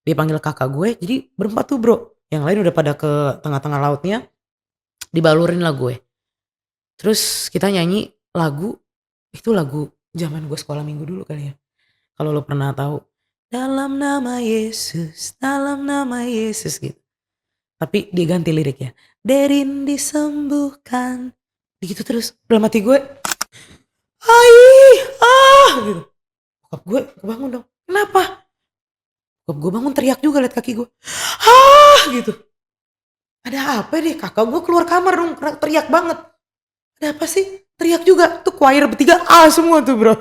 dia panggil kakak gue, jadi berempat tuh Bro, yang lain udah pada ke tengah-tengah lautnya, dibalurin lah gue. Terus kita nyanyi lagu, itu lagu zaman gue sekolah minggu dulu kali ya, kalau lo pernah tahu, dalam nama Yesus gitu. Tapi diganti liriknya, Derin disembuhkan, gitu terus dalam hati gue, "Ai, gitu. Bokap gue kebangun dong, "Kenapa?" Bokap gue bangun teriak juga liat kaki gue, gitu. "Ada apa deh?" Kakak gue keluar kamar dong teriak banget. "Ada apa sih?" Teriak juga, tuh choir bertiga semua tuh Bro,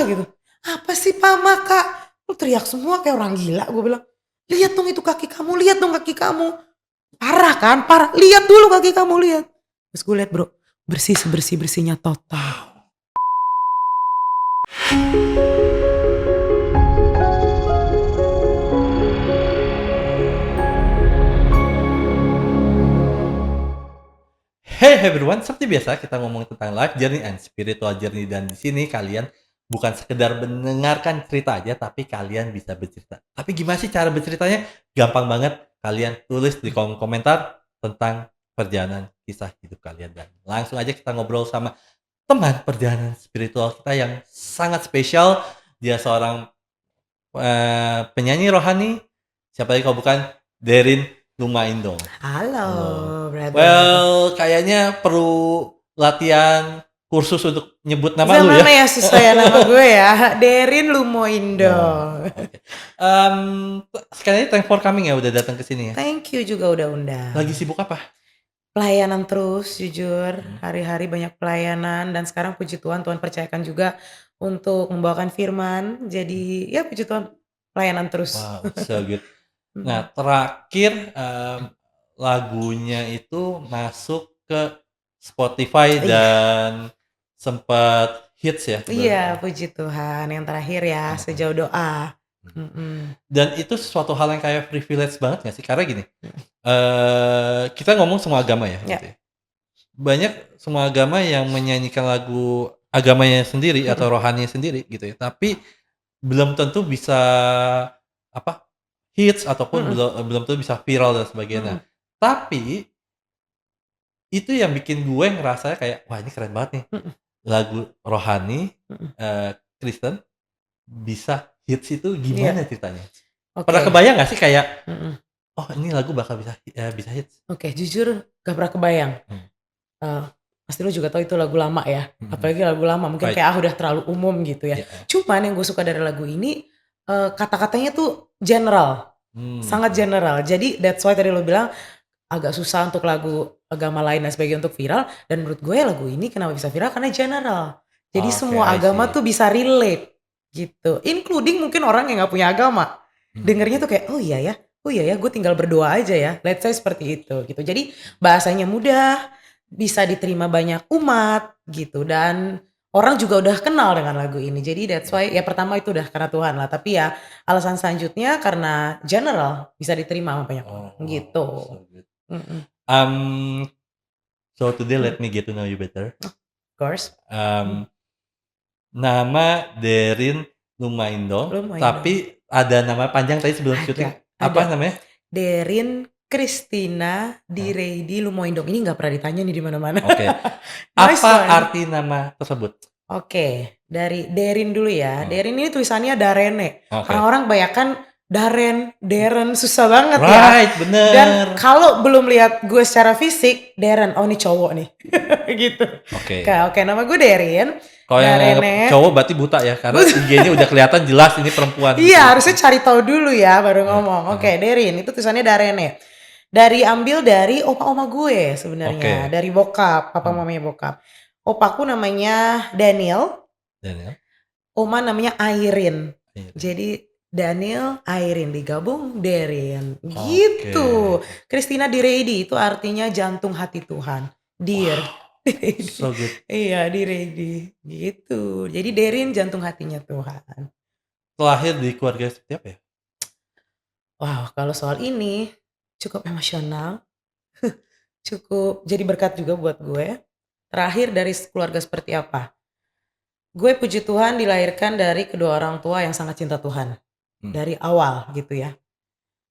gitu. "Apa sih Mama, Kak? Lu teriak semua kayak orang gila," gue bilang. "Lihat dong itu kaki kamu, lihat dong kaki kamu." Parah kan, parah. "Lihat dulu kaki kamu, lihat." Terus gue lihat Bro, bersih sebersih-bersihnya total. Hey everyone, seperti biasa kita ngomong tentang life journey and spiritual journey, dan di sini kalian bukan sekedar mendengarkan cerita aja, tapi kalian bisa bercerita. Tapi gimana sih cara berceritanya? Gampang banget, kalian tulis di kolom komentar tentang perjalanan kisah hidup kalian, dan langsung aja kita ngobrol sama teman perjalanan spiritual kita yang sangat spesial. Dia seorang penyanyi rohani, siapa lagi kalau bukan Derin Lumaindo. Halo, Halo. brother. Well, kayaknya perlu latihan kursus untuk nyebut nama lu ya. Sama ya sesuai nama gue ya, Derin Lumoindo. No. Oke. Sekali lagi thanks for coming ya, udah datang ke sini ya. Thank you juga udah undang. Lagi sibuk apa? Pelayanan terus jujur, hari-hari banyak pelayanan dan sekarang puji Tuhan, Tuhan percayakan juga untuk membawakan firman. Jadi ya puji Tuhan pelayanan terus. Wow, so good. Nah, Mhm. terakhir lagunya itu masuk ke Spotify Iya. dan sempat hits ya. Iya, puji Tuhan. Yang terakhir ya, Sejauh Doa. Mhm. Dan itu sesuatu hal yang kayak privilege banget gak sih? Karena gini, kita ngomong semua agama ya, Ya. gitu ya. Banyak semua agama yang menyanyikan lagu agamanya sendiri atau Mhm. rohaninya sendiri gitu ya, tapi belum tentu bisa apa, hits ataupun Mhm. belum tentu bisa viral dan sebagainya. Mhm. Tapi itu yang bikin gue ngerasanya kayak, wah ini keren banget nih, Mhm. lagu rohani, Mhm. Kristen bisa hits itu Iya. gimana ceritanya? Pernah Oke. kebayang gak sih kayak, Mhm. oh ini lagu bakal bisa hits? Oke, jujur gak pernah kebayang. Mmm, Eee, Pasti lu juga tahu itu lagu lama ya, mhm, apalagi lagu lama mungkin right, kayak, udah terlalu umum gitu ya. iya, Cuman yang gue suka dari lagu ini, kata-katanya tuh general, sangat mhm, general. Jadi that's why tadi lu bilang agak susah untuk lagu agama lain dan sebagainya untuk viral, dan menurut gue lagu ini kenapa bisa viral karena general. Jadi oke, semua I agama see, tuh bisa relate gitu, including mungkin orang yang nggak punya agama. Dengernya mhm, tuh kayak, oh iya ya gue tinggal berdoa aja ya, let's say seperti itu gitu. Jadi bahasanya mudah, bisa diterima banyak umat gitu, dan orang juga udah kenal dengan lagu ini. Jadi that's why ya pertama itu udah karena Tuhan lah, tapi ya alasan selanjutnya karena general, bisa diterima sama banyak orang oh wow, gitu. so good. Mhm. Um, so today Mhm. let me get to know you better. Of course. Mhm. Um, Nama Derin Lumaindo, Lumayan dong. tapi ada nama panjang tadi sebelum syuting, Ada. apa namanya? Derin Christina Direidi Lumoindong. Ini nggak pernah ditanya nih di mana-mana. Oke. Nice Apa one. arti nama tersebut? Oke, dari Derin dulu ya. Heeh. Derin ini tulisannya Darene. Oke. Orang-orang kebanyakan Daren, Deren, susah banget ya. Right, Dan bener. kalau belum lihat gue secara fisik, Deren, oh ini cowok nih. Gitu. Oke. Oke, nama gue Derin. Kalau yang nganggep Darene. cowok berarti buta ya, karena IG-nya udah kelihatan jelas ini perempuan gitu Iya, ya. harusnya cari tahu dulu ya baru Iya, ngomong. heeh. Oke, Derin, itu tulisannya Darene. Ambil dari opa-oma gue sebenarnya, Oke. dari bokap, papa Mmm, mamanya bokap. Opaku namanya Daniel, Daniel, oma namanya Airin. Airin. Jadi Daniel, Airin digabung Derin, Oke. gitu. Christina Direidi itu artinya jantung hati Tuhan, Dear. Wow, Direidi. so good. Iya, Direidi, gitu. Jadi Derin jantung hatinya Tuhan. Lahir di keluarga seperti apa ya? Wow, kalau soal ini cukup emosional, cukup jadi berkat juga buat gue. Terakhir dari keluarga seperti apa? Gue puji Tuhan dilahirkan dari kedua orang tua yang sangat cinta Tuhan. Mmm, Dari awal gitu ya.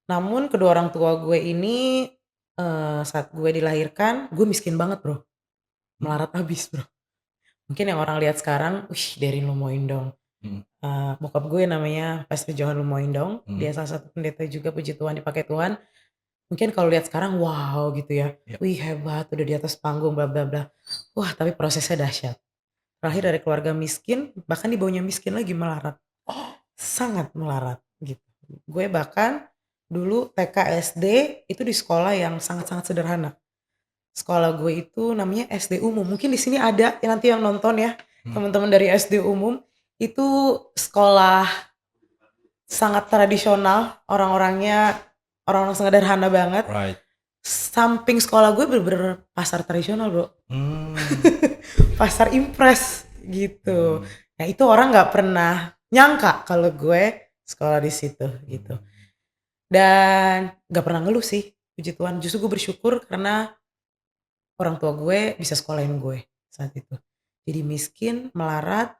Namun kedua orang tua gue ini, saat gue dilahirkan, gue miskin banget Bro, Mmm, melarat abis Bro. Mungkin yang orang lihat sekarang, "Wih Derin Lumoindong." mhm, Bokap gue namanya Pastor Johan Lumoindong, mhm, dia salah satu pendeta juga, puji Tuhan dipakai Tuhan. Mungkin kalau lihat sekarang, wow gitu ya, iya, wih hebat udah di atas panggung bla bla bla. Wah tapi prosesnya dahsyat. Lahir mhm. dari keluarga miskin, bahkan di bawahnya miskin lagi melarat. Sangat melarat gitu. Gue bahkan dulu TK, SD itu di sekolah yang sangat-sangat sederhana. Sekolah gue itu namanya SD umum, mungkin di sini ada ya nanti yang nonton ya, Mhm, teman-teman dari SD umum. Itu sekolah sangat tradisional, orang-orangnya orang-orang sederhana banget. right. Samping sekolah gue bener-bener pasar tradisional Bro, Mmm, pasar impres gitu. mhm, Nah itu orang nggak pernah nyangka kalau gue sekolah di situ gitu. mhm. Dan nggak pernah ngeluh sih, puji Tuhan. Justru gue bersyukur karena orang tua gue bisa sekolahin gue saat itu. Jadi miskin, melarat,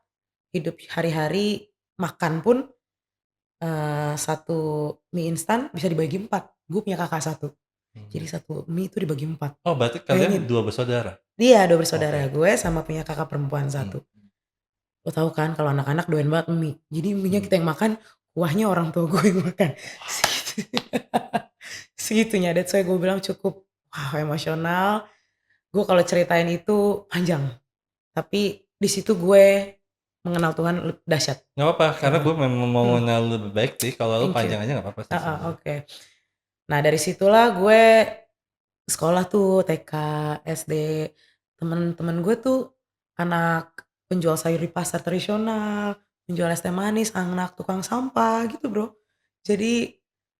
hidup hari-hari, makan pun, 1 mie instan bisa dibagi 4. Gue punya kakak 1, jadi Mmm. 1 mie itu dibagi 4. Oh, berarti kalian Bayangin. 2 bersaudara? Iya 2 bersaudara, Oke. gue sama punya kakak perempuan Mhm, 1. Lo tahu kan kalau anak-anak doyan banget mie, jadi mienya mhm. kita yang makan, kuahnya orang tua gue yang makan. Segitu segitunya, that's why gue bilang cukup, wow emosional. Gue kalau ceritain itu panjang, tapi di situ gue mengenal Tuhan dahsyat, Nggak apa-apa, karena emang. gue memang mau Mhm, mengenal lebih baik sih, kalau lu thank you. panjang aja nggak apa-apa sih Heeh, sebenarnya. oke. Nah dari situlah gue sekolah tuh TK, SD, temen-temen gue tuh anak penjual sayur di pasar tradisional, penjual es teh manis, anak tukang sampah gitu Bro. Jadi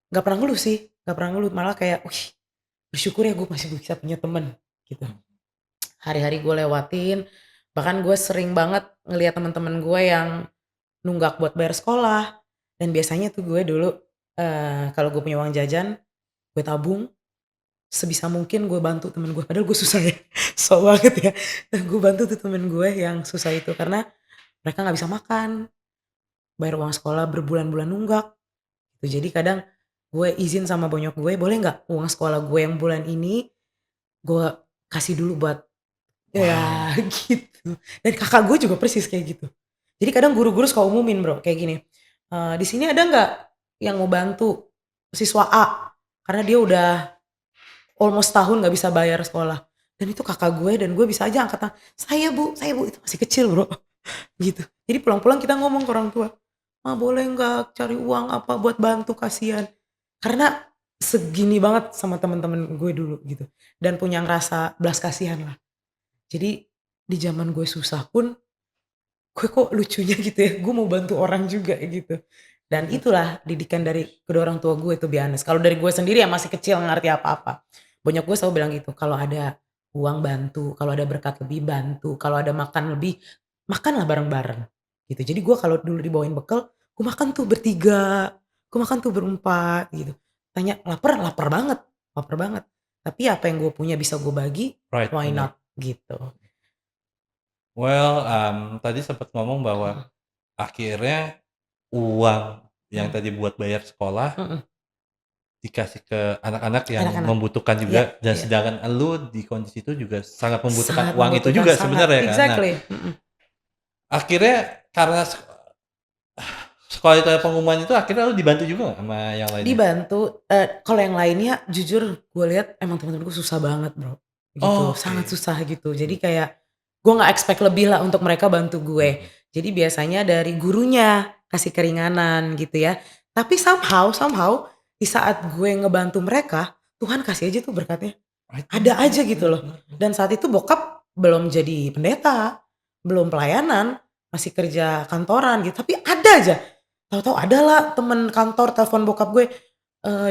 nggak pernah ngeluh sih, nggak pernah ngeluh, malah kayak, wih bersyukur ya gue masih bisa punya temen gitu. Mhm, Hari-hari gue lewatin, bahkan gue sering banget ngelihat teman-teman gue yang nunggak buat bayar sekolah, dan biasanya tuh gue dulu, kalau gue punya uang jajan, gue tabung, sebisa mungkin gue bantu temen gue, padahal gue susah ya, sok banget ya. Gue bantu tuh temen gue yang susah itu, karena mereka nggak bisa makan, bayar uang sekolah berbulan-bulan nunggak, gitu. Jadi kadang gue izin sama bonyok gue, "Boleh nggak uang sekolah gue yang bulan ini, gue kasih dulu buat" wow, ya gitu. Dan kakak gue juga persis kayak gitu. Jadi kadang guru-guru suka umumin Bro, kayak gini, "Di sini ada nggak yang mau bantu siswa A?" Karena dia udah almost tahun nggak bisa bayar sekolah. Dan itu kakak gue dan gue bisa aja angkat tangan, saya Bu," itu masih kecil Bro, gitu. Jadi pulang-pulang kita ngomong ke orang tua, "Ma boleh nggak cari uang apa buat bantu kasihan." Karena segini banget sama temen-temen gue dulu gitu, dan punya ngerasa belas kasihan lah. Jadi di zaman gue susah pun, gue kok lucunya gitu ya, gue mau bantu orang juga gitu. Dan mhm, itulah didikan dari kedua orang tua gue to be honest. Kalau dari gue sendiri yang masih kecil nggak ngerti apa-apa. Bonyok gue selalu bilang gitu, "Kalau ada uang bantu, kalau ada berkat lebih bantu, kalau ada makan lebih, makanlah bareng-bareng." Gitu. Jadi gue kalau dulu dibawain bekal, gue makan tuh bertiga, gue makan tuh berempat gitu. Tanya, "Laper?" Lapar banget, lapar banget. Tapi apa yang gue punya bisa gue bagi, right, why bener. not gitu. Well, tadi sempet ngomong bahwa Mhm, akhirnya uang yang mhm, tadi buat bayar sekolah mhm. dikasih ke anak-anak yang Anak-anak. membutuhkan Iya juga, dan iya. sedangkan elu di kondisi itu juga sangat membutuhkan Sangat uang itu membutuhkan, juga sangat. sebenarnya kan. Nah, Exactly, mhm. akhirnya karena sekolah itu ada pengumuman itu, akhirnya lu dibantu juga nggak sama yang lainnya? Dibantu, kalau yang lainnya jujur gue lihat emang temen-temenku susah banget Bro, gitu. Sangat Oke, susah gitu. Jadi mhm, kayak gue nggak expect lebih lah untuk mereka bantu gue. mhm. Jadi biasanya dari gurunya kasih keringanan gitu ya. Tapi somehow somehow di saat gue ngebantu mereka, Tuhan kasih aja tuh berkatnya. Right, bener Ada bener aja gitu bener loh. bener bener. Dan saat itu bokap belum jadi pendeta, belum pelayanan, masih kerja kantoran gitu, tapi ada aja. Tahu-tahu adalah temen kantor telepon bokap gue,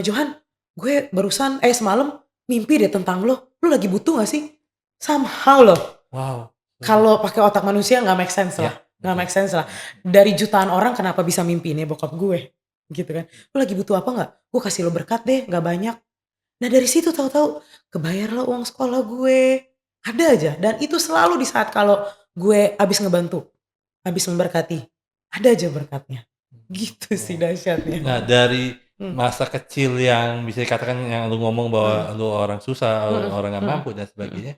"Johan, gue barusan semalam mimpi deh tentang lo, lo lagi butuh gak sih?" Somehow loh, Wow, setuju. kalau pakai otak manusia nggak make sense Iya, lah, nggak betul. make sense lah. Mhm, Dari jutaan orang kenapa bisa mimpi ini bokap gue, gitu kan. "Lo lagi butuh apa nggak? Gue kasih lo berkat deh, nggak banyak." Nah dari situ tahu-tahu kebayarlah uang sekolah gue, ada aja dan itu selalu di saat kalau gue habis ngebantu, habis memberkati, ada aja berkatnya. mhm, Gitu sih wow. dahsyatnya. Nah, dari Hmm. masa kecil yang bisa dikatakan yang lu ngomong bahwa Mm, lu orang susah, mm, orang nggak mm, mampu dan mm. sebagainya,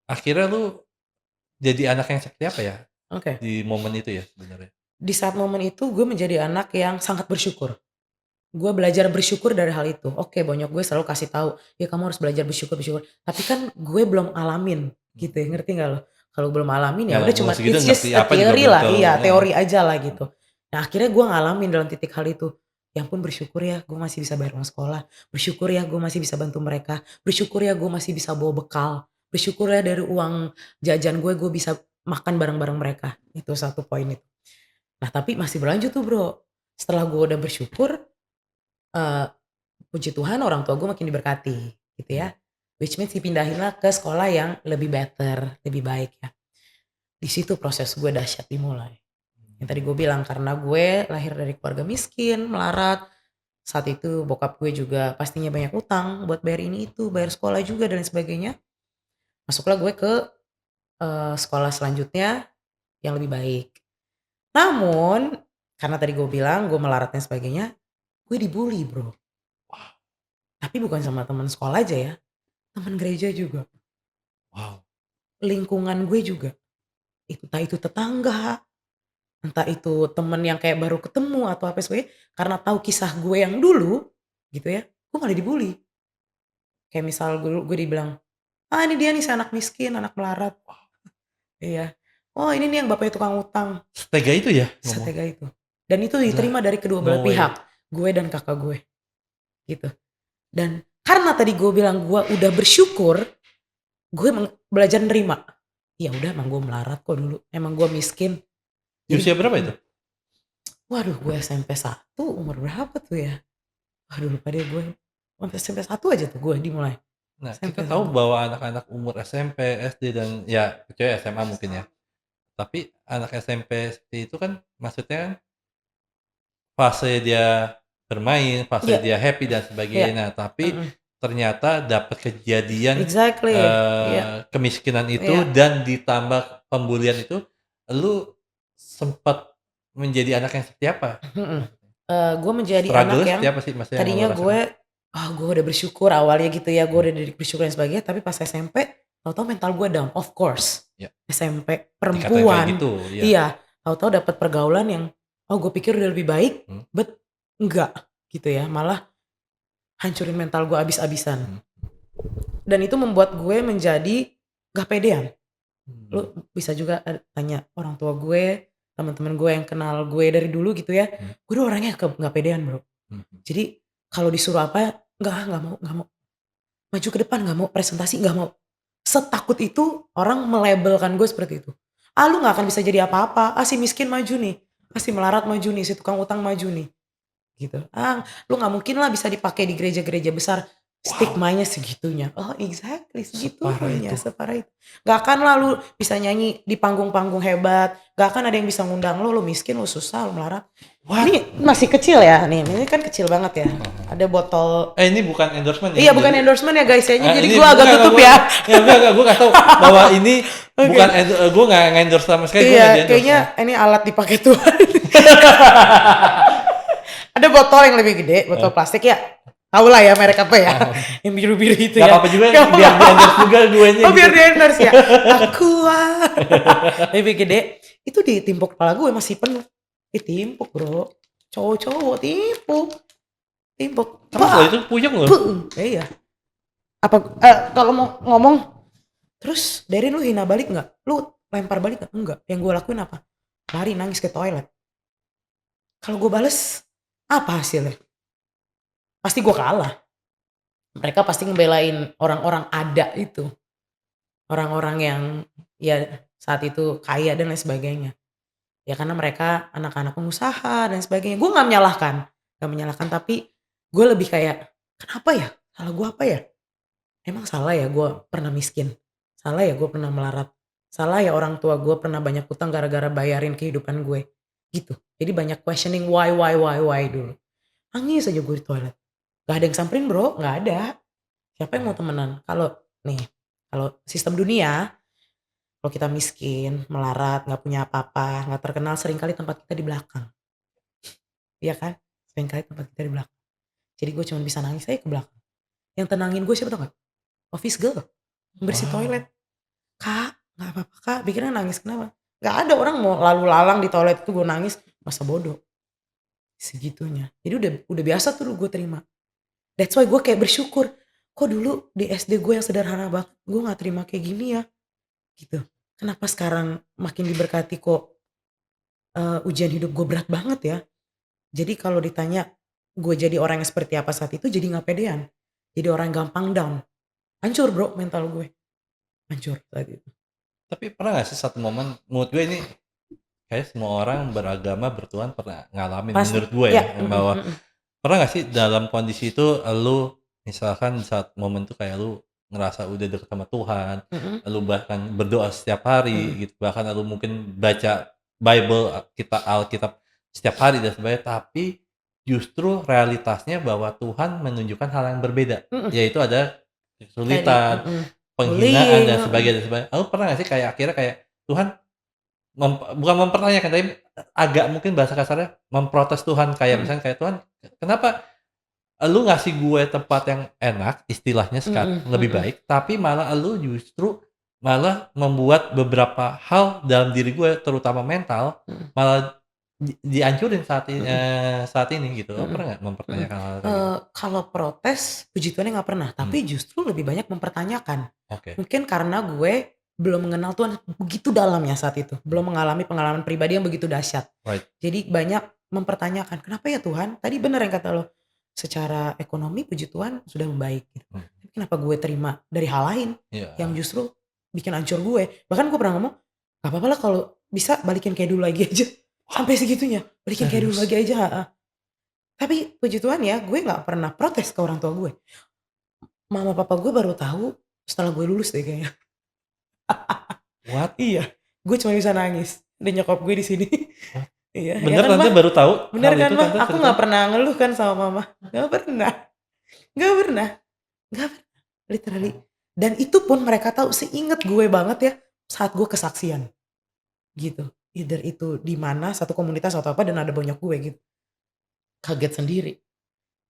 akhirnya lu jadi anak yang seperti apa ya Oke. di momen itu ya sebenarnya? Di saat momen itu gue menjadi anak yang sangat bersyukur. Gue belajar bersyukur dari hal itu. Oke, bonyok gue selalu kasih tahu, ya kamu harus belajar bersyukur bersyukur. Tapi kan gue belum alamin, gitu ya, ngerti nggak lo? Kalau belum alamin ya Ya udah umur cuma segitu it's ngerti just a apa juga theory belum lah, tahu, iya heeh. teori aja lah gitu. Nah akhirnya gue ngalamin dalam titik hal itu. Ya ampun bersyukur ya gue masih bisa bayar uang sekolah. Bersyukur ya gue masih bisa bantu mereka. Bersyukur ya gue masih bisa bawa bekal. Bersyukur ya dari uang jajan gue bisa makan bareng-bareng mereka. Itu satu poin itu. Nah tapi masih berlanjut tuh bro. Setelah gue udah bersyukur, eh, puji Tuhan orang tua gue makin diberkati gitu Mmm, ya. Which means dipindahinlah ke sekolah yang lebih better, lebih baik ya. Di situ proses gue dahsyat dimulai. Yang tadi gue bilang karena gue lahir dari keluarga miskin, melarat. Saat itu bokap gue juga pastinya banyak utang buat bayar ini itu, bayar sekolah juga dan lain sebagainya. Masuklah gue ke sekolah selanjutnya yang lebih baik. Namun karena tadi gue bilang gue melarat dan sebagainya, gue dibully bro. Tapi bukan sama teman sekolah aja ya, teman gereja juga. wow, Lingkungan gue juga, entah itu tetangga, entah itu temen yang kayak baru ketemu atau apa sebagainya, karena tahu kisah gue yang dulu, gitu ya, gue malah dibully. Kayak misal gue dibilang, "Ah ini dia nih si anak miskin, anak melarat." Iya. "Oh ini nih yang bapaknya tukang utang." setega itu ya ngomong? Setega itu. Dan itu Lah, diterima dari kedua belah no way. pihak, gue dan kakak gue, gitu. Dan karena tadi gue bilang gue udah bersyukur, gue belajar nerima. Ya udah emang gue melarat kok dulu, emang gue miskin. Di Jadi usia berapa itu? waduh gue SMP 1 umur berapa tuh ya? Waduh lupa deh gue. SMP 1 aja tuh gue dimulai. Nah, kita SMP tahu 1. bahwa anak-anak umur SMP, SD, dan ya kecuali SMA mungkin ya. Tapi anak SMP seperti itu kan maksudnya kan fase dia bermain, fase Iya, dia happy dan iya. sebagainya. Nah, tapi Mhm. ternyata dapat kejadian, Exactly. Iya, kemiskinan itu iya. dan ditambah pembulian itu, lu sempat menjadi anak yang seperti apa? Mhm. Maksudnya Gue menjadi anak struggle-nya yang seperti apa sih maksudnya yang lo tadinya rasakan? gue udah bersyukur awalnya gitu ya, gue Mmm, udah bersyukur dan sebagainya, tapi pas SMP tahu-tahu mental gue down, of course. ya, SMP, dikatain kayak perempuan, gitu, ya. iya, tahu-tahu dapat pergaulan yang, gue pikir udah lebih baik, Mmm, but enggak gitu ya, malah hancurin mental gue abis-abisan. mhm, Dan itu membuat gue menjadi gak pedean. mmm, Lu bisa juga tanya orang tua gue, teman-teman gue yang kenal gue dari dulu gitu ya, mhm, gue tuh orangnya nggak pedean bro. mhm. Jadi kalau disuruh apa, nggak mau maju ke depan, nggak mau presentasi, nggak mau. Setakut itu orang melabelkan gue seperti itu. Ah lu nggak akan bisa jadi apa-apa, ah si miskin maju nih, ah si melarat maju nih, si tukang utang maju nih. Gitu. Ah, lu nggak mungkin lah bisa dipakai di gereja-gereja besar. Wow, Stigmanya segitunya. Oh exactly separah segitunya, itu. separah itu. Gak akan lah lu bisa nyanyi di panggung-panggung hebat. Gak akan ada yang bisa ngundang lu miskin, lu susah, lu melarat. What? Ini masih kecil ya, nih ini kan kecil banget ya. Ada botol, Ini bukan endorsement ya, iya bukan jadi endorsement ya guys ya, jadi ini gue agak enggak, tutup gua ya. enggak, gua nggak tahu bahwa ini Oke. bukan gua nggak nge-endorse sama sekali, gua nggak Iya, di-endorse, kayaknya ini alat dipakai Tuhan. Ada botol yang lebih gede, botol plastik ya. Tahu lah ya merek apa ya. Yang biru-biru itu nggak ya. apa-apa juga Gak biar apa-apa. di-endorse juga guanya Oh gitu. biar di endorse ya. Aqua. Lebih gede. Itu ditimpuk kepala gue masih penuh. Ditimpuk bro. Cowok-cowok timpuk. Timpuk. Keras loh itu, puyeng loh. Iya. Apa kalau mau ngomong terus Derin lu hina balik nggak? Lu lempar balik nggak? Enggak. Yang gue lakuin apa? Lari nangis ke toilet. Kalau gue bales apa hasilnya? Pasti gue kalah. Mereka pasti ngebelain orang-orang ada itu. Orang-orang yang ya saat itu kaya dan lain sebagainya. Ya karena mereka anak-anak pengusaha dan sebagainya. Gue gak menyalahkan. Gak menyalahkan tapi gue lebih kayak kenapa ya? Salah gue apa ya? Emang salah ya gue pernah miskin? Salah ya gue pernah melarat? Salah ya orang tua gue pernah banyak utang gara-gara bayarin kehidupan gue? Gitu. Jadi banyak questioning why dulu. Nangis aja gue di toilet. Gak ada yang samperin bro, gak ada. Siapa yang mau temenan? Kalau nih, kalau sistem dunia, kalau kita miskin, melarat, nggak punya apa-apa, nggak terkenal, seringkali tempat kita di belakang. Iya kan? Seringkali tempat kita di belakang. Jadi gue cuma bisa nangis aja ke belakang. Yang tenangin gue siapa tau gak? Office girl, bersih Wow. toilet. Kak, gak apa-apa kak, pikirnya nangis kenapa? Gak ada orang mau lalu lalang di toilet itu gue nangis, masa bodoh. Segitunya. Jadi udah biasa tuh gue terima. That's why gue kayak bersyukur. Kok dulu di SD gue yang sederhana banget, gue gak terima kayak gini ya. Gitu. Kenapa sekarang makin diberkati kok ujian hidup gue berat banget ya. Jadi kalau ditanya gue jadi orang yang seperti apa saat itu, jadi gak pedean. Jadi orang yang gampang down. Hancur bro mental gue. Hancur saat itu. Tapi pernah gak sih satu momen, menurut gue ini kayak semua orang beragama bertuhan pernah ngalamin Pasti. menurut gue Ya. ya, bahwa pernah gak sih dalam kondisi itu lu misalkan saat momen itu kayak lu ngerasa udah deket sama Tuhan, lu bahkan berdoa setiap hari gitu, bahkan lu mungkin baca Bible, Alkitab setiap hari dan sebagainya, tapi justru realitasnya bahwa Tuhan menunjukkan hal yang berbeda, yaitu ada Tadi kesulitan, penghinaan bullying. dan sebagainya dan sebagainya. Lu pernah gak sih kayak akhirnya kayak Tuhan bukan mempertanyakan, tapi agak mungkin bahasa kasarnya memprotes Tuhan, kayak misalnya kayak, "Tuhan, kenapa lu ngasih gue tempat yang enak," istilahnya lebih baik, tapi malah lu justru malah membuat beberapa hal dalam diri gue, terutama mental, malah dihancurin saat ini gitu. Lo pernah nggak mempertanyakan hal kayak gitu? Kalau protes, puji Tuhannya nggak pernah, Mmm, tapi justru lebih banyak mempertanyakan. oke, Mungkin karena gue belum mengenal Tuhan begitu dalamnya saat itu, belum mengalami pengalaman pribadi yang begitu dahsyat. right, Jadi banyak mempertanyakan, "Kenapa ya Tuhan?" Tadi bener yang kata lo, secara ekonomi puji Tuhan sudah membaik gitu. mmm, Tapi kenapa gue terima dari hal lain yang iya, justru bikin hancur gue? Bahkan gue pernah ngomong, "Gak apa-apa lah kalau bisa balikin kayak dulu lagi aja." Sampai segitunya, balikin kayak dulu serius? lagi aja, heeh. Tapi puji Tuhan ya, gue nggak pernah protes ke orang tua gue. Mama papa gue baru tahu setelah gue lulus deh kayaknya. What? Iya, gue cuma bisa nangis. Ada nyokap gue di sini. What? Iya, ya Bener kan tante mah? baru tahu Bener hal kan itu mah? tante Aku nggak ceritanya? pernah ngeluh kan sama mama. Nggak pernah, nggak pernah, nggak pernah. Literally. Oh, Dan itu pun mereka tahu seinget gue banget ya saat gue kesaksian gitu. Either itu di mana satu komunitas atau apa dan ada banyak gue gitu. Kaget sendiri.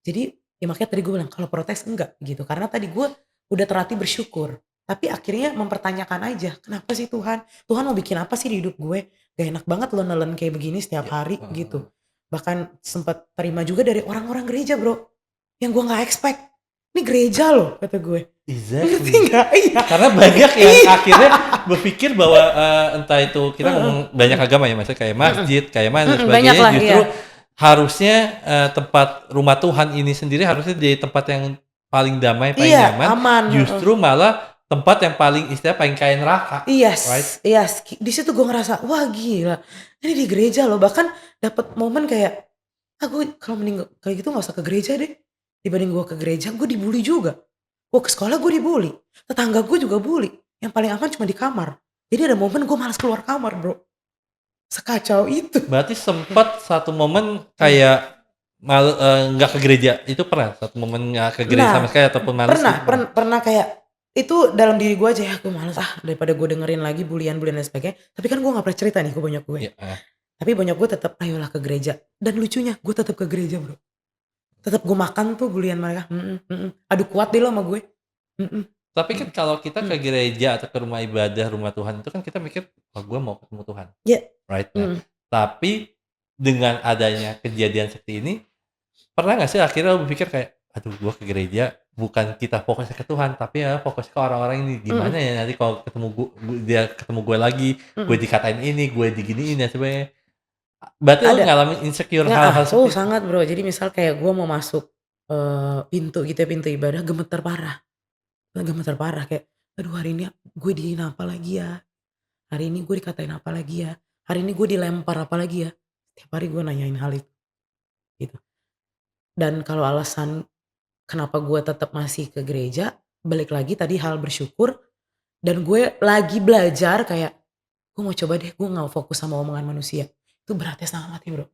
Jadi, ya makanya tadi gue bilang kalau protes enggak gitu, karena tadi gue udah terlatih bersyukur. Tapi akhirnya mempertanyakan aja, kenapa sih Tuhan? Tuhan mau bikin apa sih di hidup gue? Gak enak banget lo nelen kayak begini setiap iya, hari heeh. gitu. Bahkan sempat terima juga dari orang-orang gereja bro, yang gue gak expect. Ini gereja loh kata gue. Ngerti Exactly. gak? Iya. Karena banyak yang Iya. akhirnya berpikir bahwa, entah itu kita ngomong banyak agama ya, maksudnya kayak masjid, kayak mana dan Banyak sebagainya, lah iya. justru harusnya, tempat rumah Tuhan ini sendiri harusnya jadi tempat yang paling damai, paling Iya nyaman, aman. justru malah tempat yang paling istilahnya paling kaya neraka, right? Yes, yes. Di situ gue ngerasa, wah gila, ini di gereja loh. Bahkan dapat momen kayak, ah gue kalau mending kayak gitu nggak usah ke gereja deh. Dibanding gue ke gereja, gue dibully juga. Gue ke sekolah gue dibully, tetangga gue juga bully. Yang paling aman cuma di kamar. Jadi ada momen gue malas keluar kamar bro. Sekacau itu. Berarti sempat satu momen Hmm. kayak nggak ke gereja, itu pernah? Satu momen nggak ke gereja sama Nah, sekali ataupun males gitu pernah, pernah? pernah kayak itu dalam diri gue aja ya, gue males ah daripada gue dengerin lagi bulian-bulian dan sebagainya. Tapi kan gue gak pernah cerita nih ke banyak gue. Iya, heeh. Tapi banyak gue tetap ayolah ke gereja. Dan lucunya gue tetap ke gereja bro. Tetap gue makan tuh bulian mereka. Adu kuat deh lo sama gue. Mm-mm, Tapi kan mm-mm, kalau kita ke mm. gereja atau ke rumah ibadah, rumah Tuhan itu kan kita mikir, "Oh, gue mau ketemu Tuhan." Ya, Right? Nah, mm. tapi dengan adanya kejadian seperti ini, pernah nggak sih akhirnya lu berpikir kayak, "Aduh, gue ke gereja bukan kita fokus ke Tuhan, tapi ya fokus ke orang-orang ini. Gimana Mm, ya nanti kalau dia ketemu gue lagi, gue mm. dikatain ini, gue diginiin dan sebagainya." Berarti lu Ada. ngalamin insecure Nggak hal-hal oh seperti itu? sangat bro. Jadi misal kayak gue mau masuk pintu gitu ya, pintu ibadah gemeter parah. Gemeter parah kayak, aduh hari ini gue diginiin apa lagi ya? Hari ini gue dikatain apa lagi ya? Hari ini gue dilempar apa lagi ya? Tiap hari gue nanyain hal itu gitu. Dan kalau alasan kenapa gue tetap masih ke gereja, balik lagi tadi hal bersyukur dan gue lagi belajar kayak, gue mau coba deh gue nggak fokus sama omongan manusia. Itu beratnya setengah mati bro.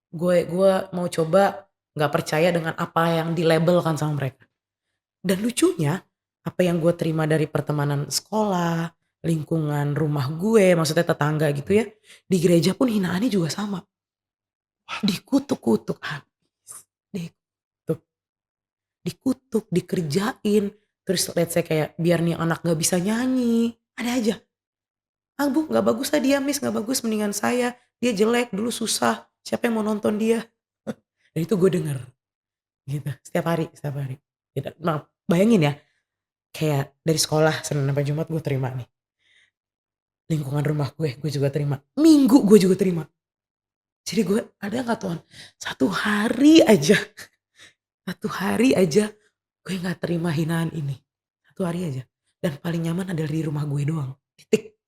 Gue mau coba nggak percaya dengan apa yang dilabelkan sama mereka. Dan lucunya, apa yang gue terima dari pertemanan sekolah, lingkungan rumah gue, maksudnya tetangga gitu Mhm. ya, di gereja pun hinaannya juga sama. Dikutuk-kutuk habis, dikutuk. dikutuk, dikerjain. Terus let's say kayak biar nih anak gak bisa nyanyi. Ada aja. Ah bu gak bagus lah dia miss, gak bagus mendingan saya. Dia jelek dulu susah. Siapa yang mau nonton dia? Dan itu gue denger gitu. Setiap hari, setiap hari. Gitu. Nah, bayangin ya. Kayak dari sekolah Senin sampai Jumat gue terima nih. Lingkungan rumah gue juga terima. Minggu gue juga terima. Jadi gue ada gak Tuhan? Satu hari aja gue gak terima hinaan ini. Satu hari aja. Dan paling nyaman adalah di rumah gue doang. Titik.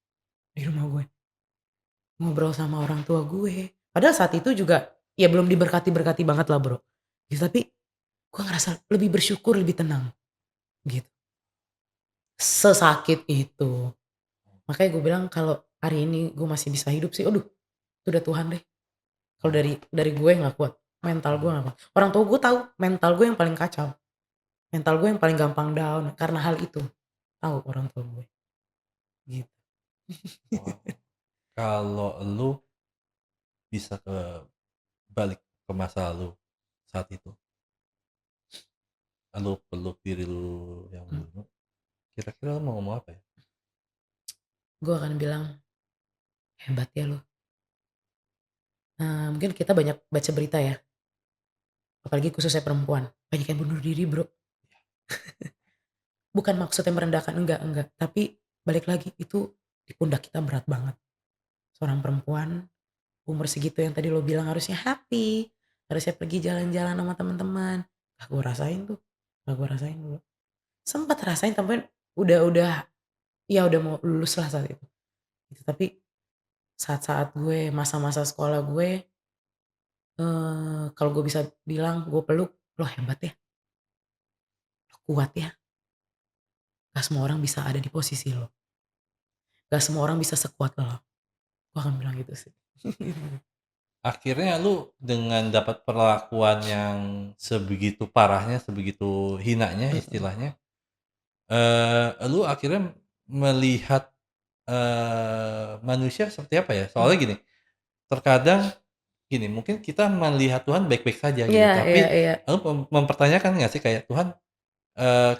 Di rumah gue. Ngobrol sama orang tua gue. Padahal saat itu juga ya belum diberkati-berkati banget lah bro. Gitu, tapi gue ngerasa lebih bersyukur, lebih tenang. Gitu. Sesakit itu. Makanya gue bilang kalau hari ini gue masih bisa hidup sih. Aduh itu udah Tuhan deh. Kalau dari gue gak kuat. Mental gue gak kuat. Orang tua gue tahu mental gue yang paling kacau. Mental gue yang paling gampang down. Karena hal itu. Tahu orang tua gue. Gitu. Wow. Kalau lu bisa balik ke masa lu saat itu, lu peluk diri lu yang dulu, kira-kira lu mau ngomong apa ya? Gue akan bilang hebat ya lo. Mungkin kita banyak baca berita ya. Apalagi khususnya perempuan. Banyak yang bunuh diri bro. Bukan maksudnya merendahkan. Enggak. Tapi balik lagi itu di pundak kita berat banget. Seorang perempuan umur segitu yang tadi lo bilang harusnya happy. Harusnya pergi jalan-jalan sama teman-teman. Gak gue rasain tuh. Gak gue rasain dulu. Sempat rasain tapi udah ya udah mau lulus lah saat itu. Gitu, tapi saat-saat gue masa-masa sekolah gue kalau gue bisa bilang gue peluk, lo hebat ya, lo kuat ya. Gak semua orang bisa ada di posisi lo. Gak semua orang bisa sekuat lo. Gue akan bilang gitu sih. Akhirnya lu dengan dapat perlakuan yang sebegitu parahnya, sebegitu hinanya istilahnya, lu akhirnya melihat, manusia seperti apa ya? Soalnya gini, terkadang gini, mungkin kita melihat Tuhan baik-baik saja gitu, Iya, iya, tapi iya. lu mempertanyakan nggak sih kayak, "Tuhan,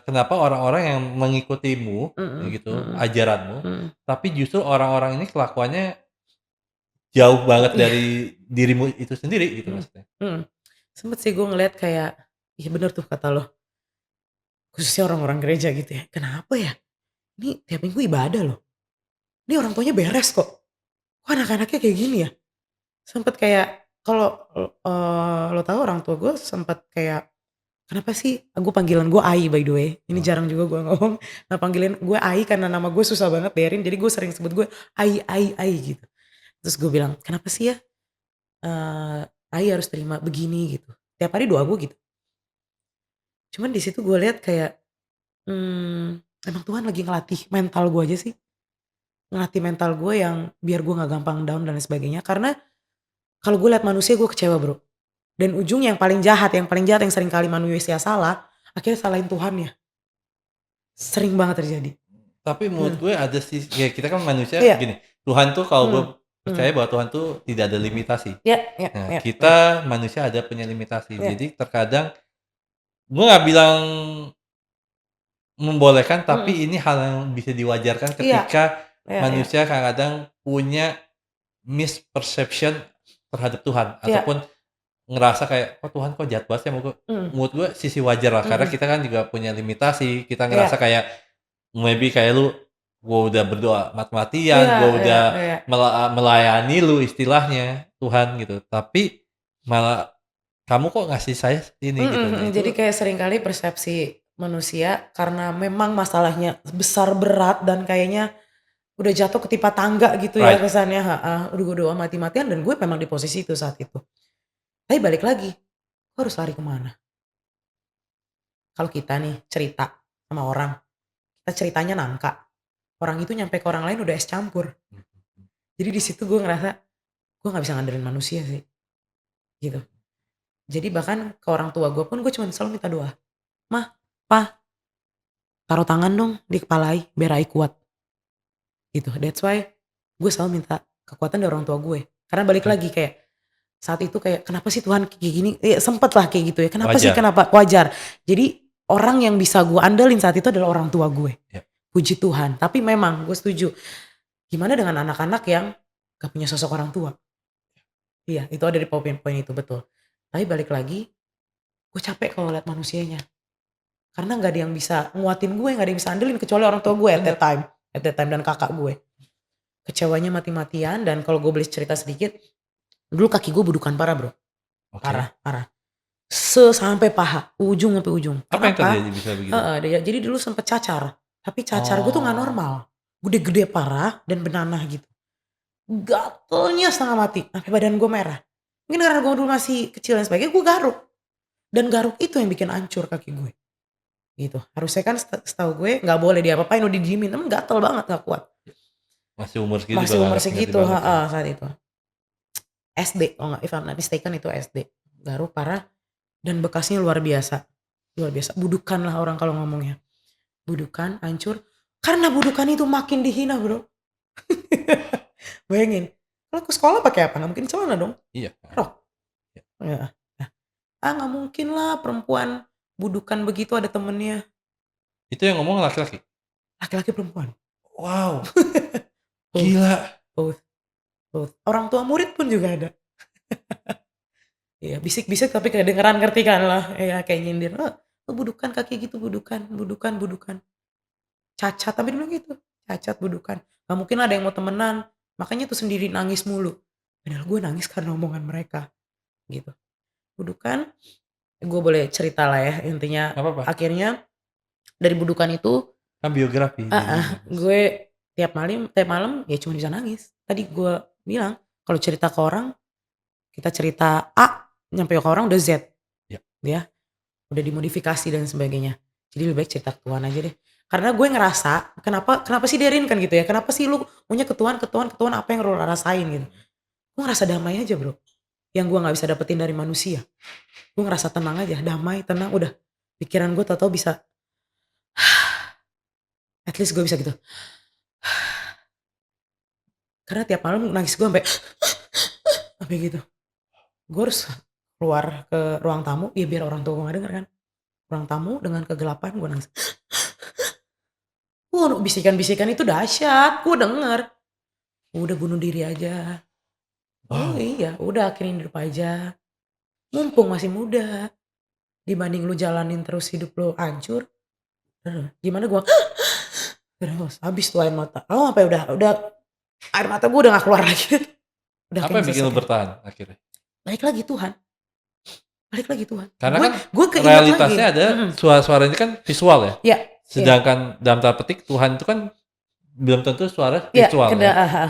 kenapa orang-orang yang mengikutimu, ya Mhm, gitu, mhm, ajaranmu, mhm. tapi justru orang-orang ini kelakuannya jauh banget Iya, dari dirimu itu sendiri," gitu mhm, maksudnya. mhm. Sempet sih gue ngeliat kayak, iya bener tuh kata lo, khususnya orang-orang gereja gitu ya. Kenapa ya? Ini tiap minggu ibadah loh. Ini orang tuanya beres kok. Kok anak-anaknya kayak gini ya? Sempet kayak kalau lo tahu orang tua gue sempet kayak, kenapa sih gue panggilan gue Ai by the way. Ini Oh, jarang juga gue ngomong. Nah panggilin gue Ai karena nama gue susah banget Derin. Jadi gue sering sebut gue Ai gitu. Terus gue bilang, kenapa sih ya Ai harus terima begini gitu. Tiap hari doa gue gitu. Cuman di situ gue lihat kayak, emang Tuhan lagi ngelatih mental gue aja sih. Ngelatih mental gue yang biar gue gak gampang down dan lain sebagainya. Karena kalau gue lihat manusia gue kecewa bro. Dan ujung yang paling jahat yang sering kali manusia salah, akhirnya salahin Tuhan ya. Sering banget terjadi. tapi menurut Nah, gue ada sih ya kita kan manusia iya, gini, Tuhan tuh kalau gue mmm, percaya mmm, bahwa Tuhan tuh tidak ada limitasi. iya iya Nah, iya iya kita manusia ada punya limitasi. iya, Jadi terkadang gue nggak bilang membolehkan, mhm, tapi ini hal yang bisa diwajarkan iya ketika iya manusia kadang-kadang punya misperception terhadap Tuhan iya, ataupun ngerasa kayak, "Kok Tuhan kok jahat banget sih sama gue?" mhm Menurut gue sisi wajar lah, karena mhm, kita kan juga punya limitasi, kita ngerasa iya kayak maybe kayak lu, gue udah berdoa mati-matian, iya gue iya udah iya, melayani lu istilahnya, Tuhan gitu, tapi malah kamu kok ngasih saya ini mhm gitu. Nah mhm. itu Jadi kayak seringkali persepsi manusia karena memang masalahnya besar berat dan kayaknya udah jatuh ketimpa tangga gitu ya right, kesannya, heeh, udah gue doa mati-matian dan gue memang di posisi itu saat itu. Tapi balik lagi, gue harus lari kemana? Kalau kita nih cerita sama orang, kita ceritanya nangka, orang itu nyampe ke orang lain udah es campur. Jadi di situ gue ngerasa, gue nggak bisa ngandelin manusia sih, gitu. Jadi bahkan ke orang tua gue pun gue cuma selalu minta doa, "Mah, Pa, taruh tangan dong di kepala Ai, biar Ai kuat." Gitu. That's why gue selalu minta kekuatan dari orang tua gue. Karena balik mhm, lagi kayak, saat itu kayak, "Kenapa sih Tuhan kayak gini?" Ya sempet lah kayak gitu ya, "Kenapa sih wajar. kenapa?" Wajar. Jadi orang yang bisa gue andalin saat itu adalah orang tua gue. Ya. Puji Tuhan. Tapi memang gue setuju. Gimana dengan anak-anak yang gak punya sosok orang tua? Iya, itu ada di poin-poin itu, betul. Tapi balik lagi, gue capek kalau lihat manusianya. Karena gak ada yang bisa nguatin gue, gak ada yang bisa andelin kecuali orang tua gue at that time dan kakak gue. Kecewanya mati-matian, dan kalau gue boleh cerita sedikit, dulu kaki gue budukan parah bro. Oke. Parah. Sampai paha, ujung sampai ujung. Apa yang Kenapa? terjadi bisa begitu? Jadi dulu sempet cacar. Tapi cacar gue tuh gak normal. Gede-gede parah dan benanah gitu. Gatelnya setengah mati. Sampai badan gue merah. Mungkin karena gue dulu masih kecil dan sebagainya, gue garuk. Dan garuk itu yang bikin hancur kaki gue. Gitu. Harusnya kan setahu gue gak boleh diapa-apain, udah didiemin. Emang gatel banget, gak kuat. Masih umur segitu. Masih umur segitu ya. saat itu. SD, if I'm not mistaken itu SD. Garuk parah. Dan bekasnya luar biasa. Budukan lah orang kalau ngomongnya. Budukan, hancur. Karena budukan itu makin dihina bro. Bayangin. Kalau ke sekolah pakai apa? Gak mungkin celana dong. Iya. Rok. Ya. Gak mungkin lah perempuan budukan begitu ada temennya. Itu yang ngomong laki-laki? Laki-laki perempuan. Wow. Gila. Both. Orang tua murid pun juga ada. Iya, bisik-bisik tapi kedengeran, ngerti kan lah. Ya kayak nyindir. Budukan kaki gitu, budukan. Cacat, tapi dulu gitu. Cacat, budukan. Gak mungkin ada yang mau temenan. Makanya tuh sendiri nangis mulu. Padahal gue nangis karena omongan mereka. Gitu. Budukan. Gue boleh cerita lah ya. Intinya Apa-apa? akhirnya dari budukan itu. Kan biografi. Gue tiap malam ya cuma bisa nangis. Tadi gue bilang. Kalau cerita ke orang. Kita cerita A. Nyampe ke orang udah Z. Ya. Udah dimodifikasi dan sebagainya. Jadi lebih baik cerita ke Tuhan aja deh. Karena gue ngerasa kenapa sih Derin kan gitu ya. Kenapa sih lu punya ke Tuhan apa yang lu rasain gitu. Gue ngerasa damai aja bro. Yang gue gak bisa dapetin dari manusia. Gue ngerasa tenang aja. Damai, tenang, udah. Pikiran gue tau bisa. At least gue bisa gitu. Karena tiap malam nangis gue sampai gitu. Gue harus keluar ke ruang tamu. Ya biar orang tua gue gak denger kan. Ruang tamu dengan kegelapan gue nangis. Bisikan-bisikan itu dahsyat. Gue denger. Udah bunuh diri aja. Oh iya, udah akhirin hidup aja. Mumpung masih muda. Dibanding lu jalanin terus hidup lu hancur. Gimana gue terus habis tuh air mata. Oh apa ya udah air mata gue udah gak keluar lagi. Udah apa yang bikin lu bertahan akhirnya? Balik lagi Tuhan. Karena gue kan realitasnya ada suara-suara ini kan visual ya. Iya. Sedangkan dalam tanda petik Tuhan itu kan belum tentu suara visual.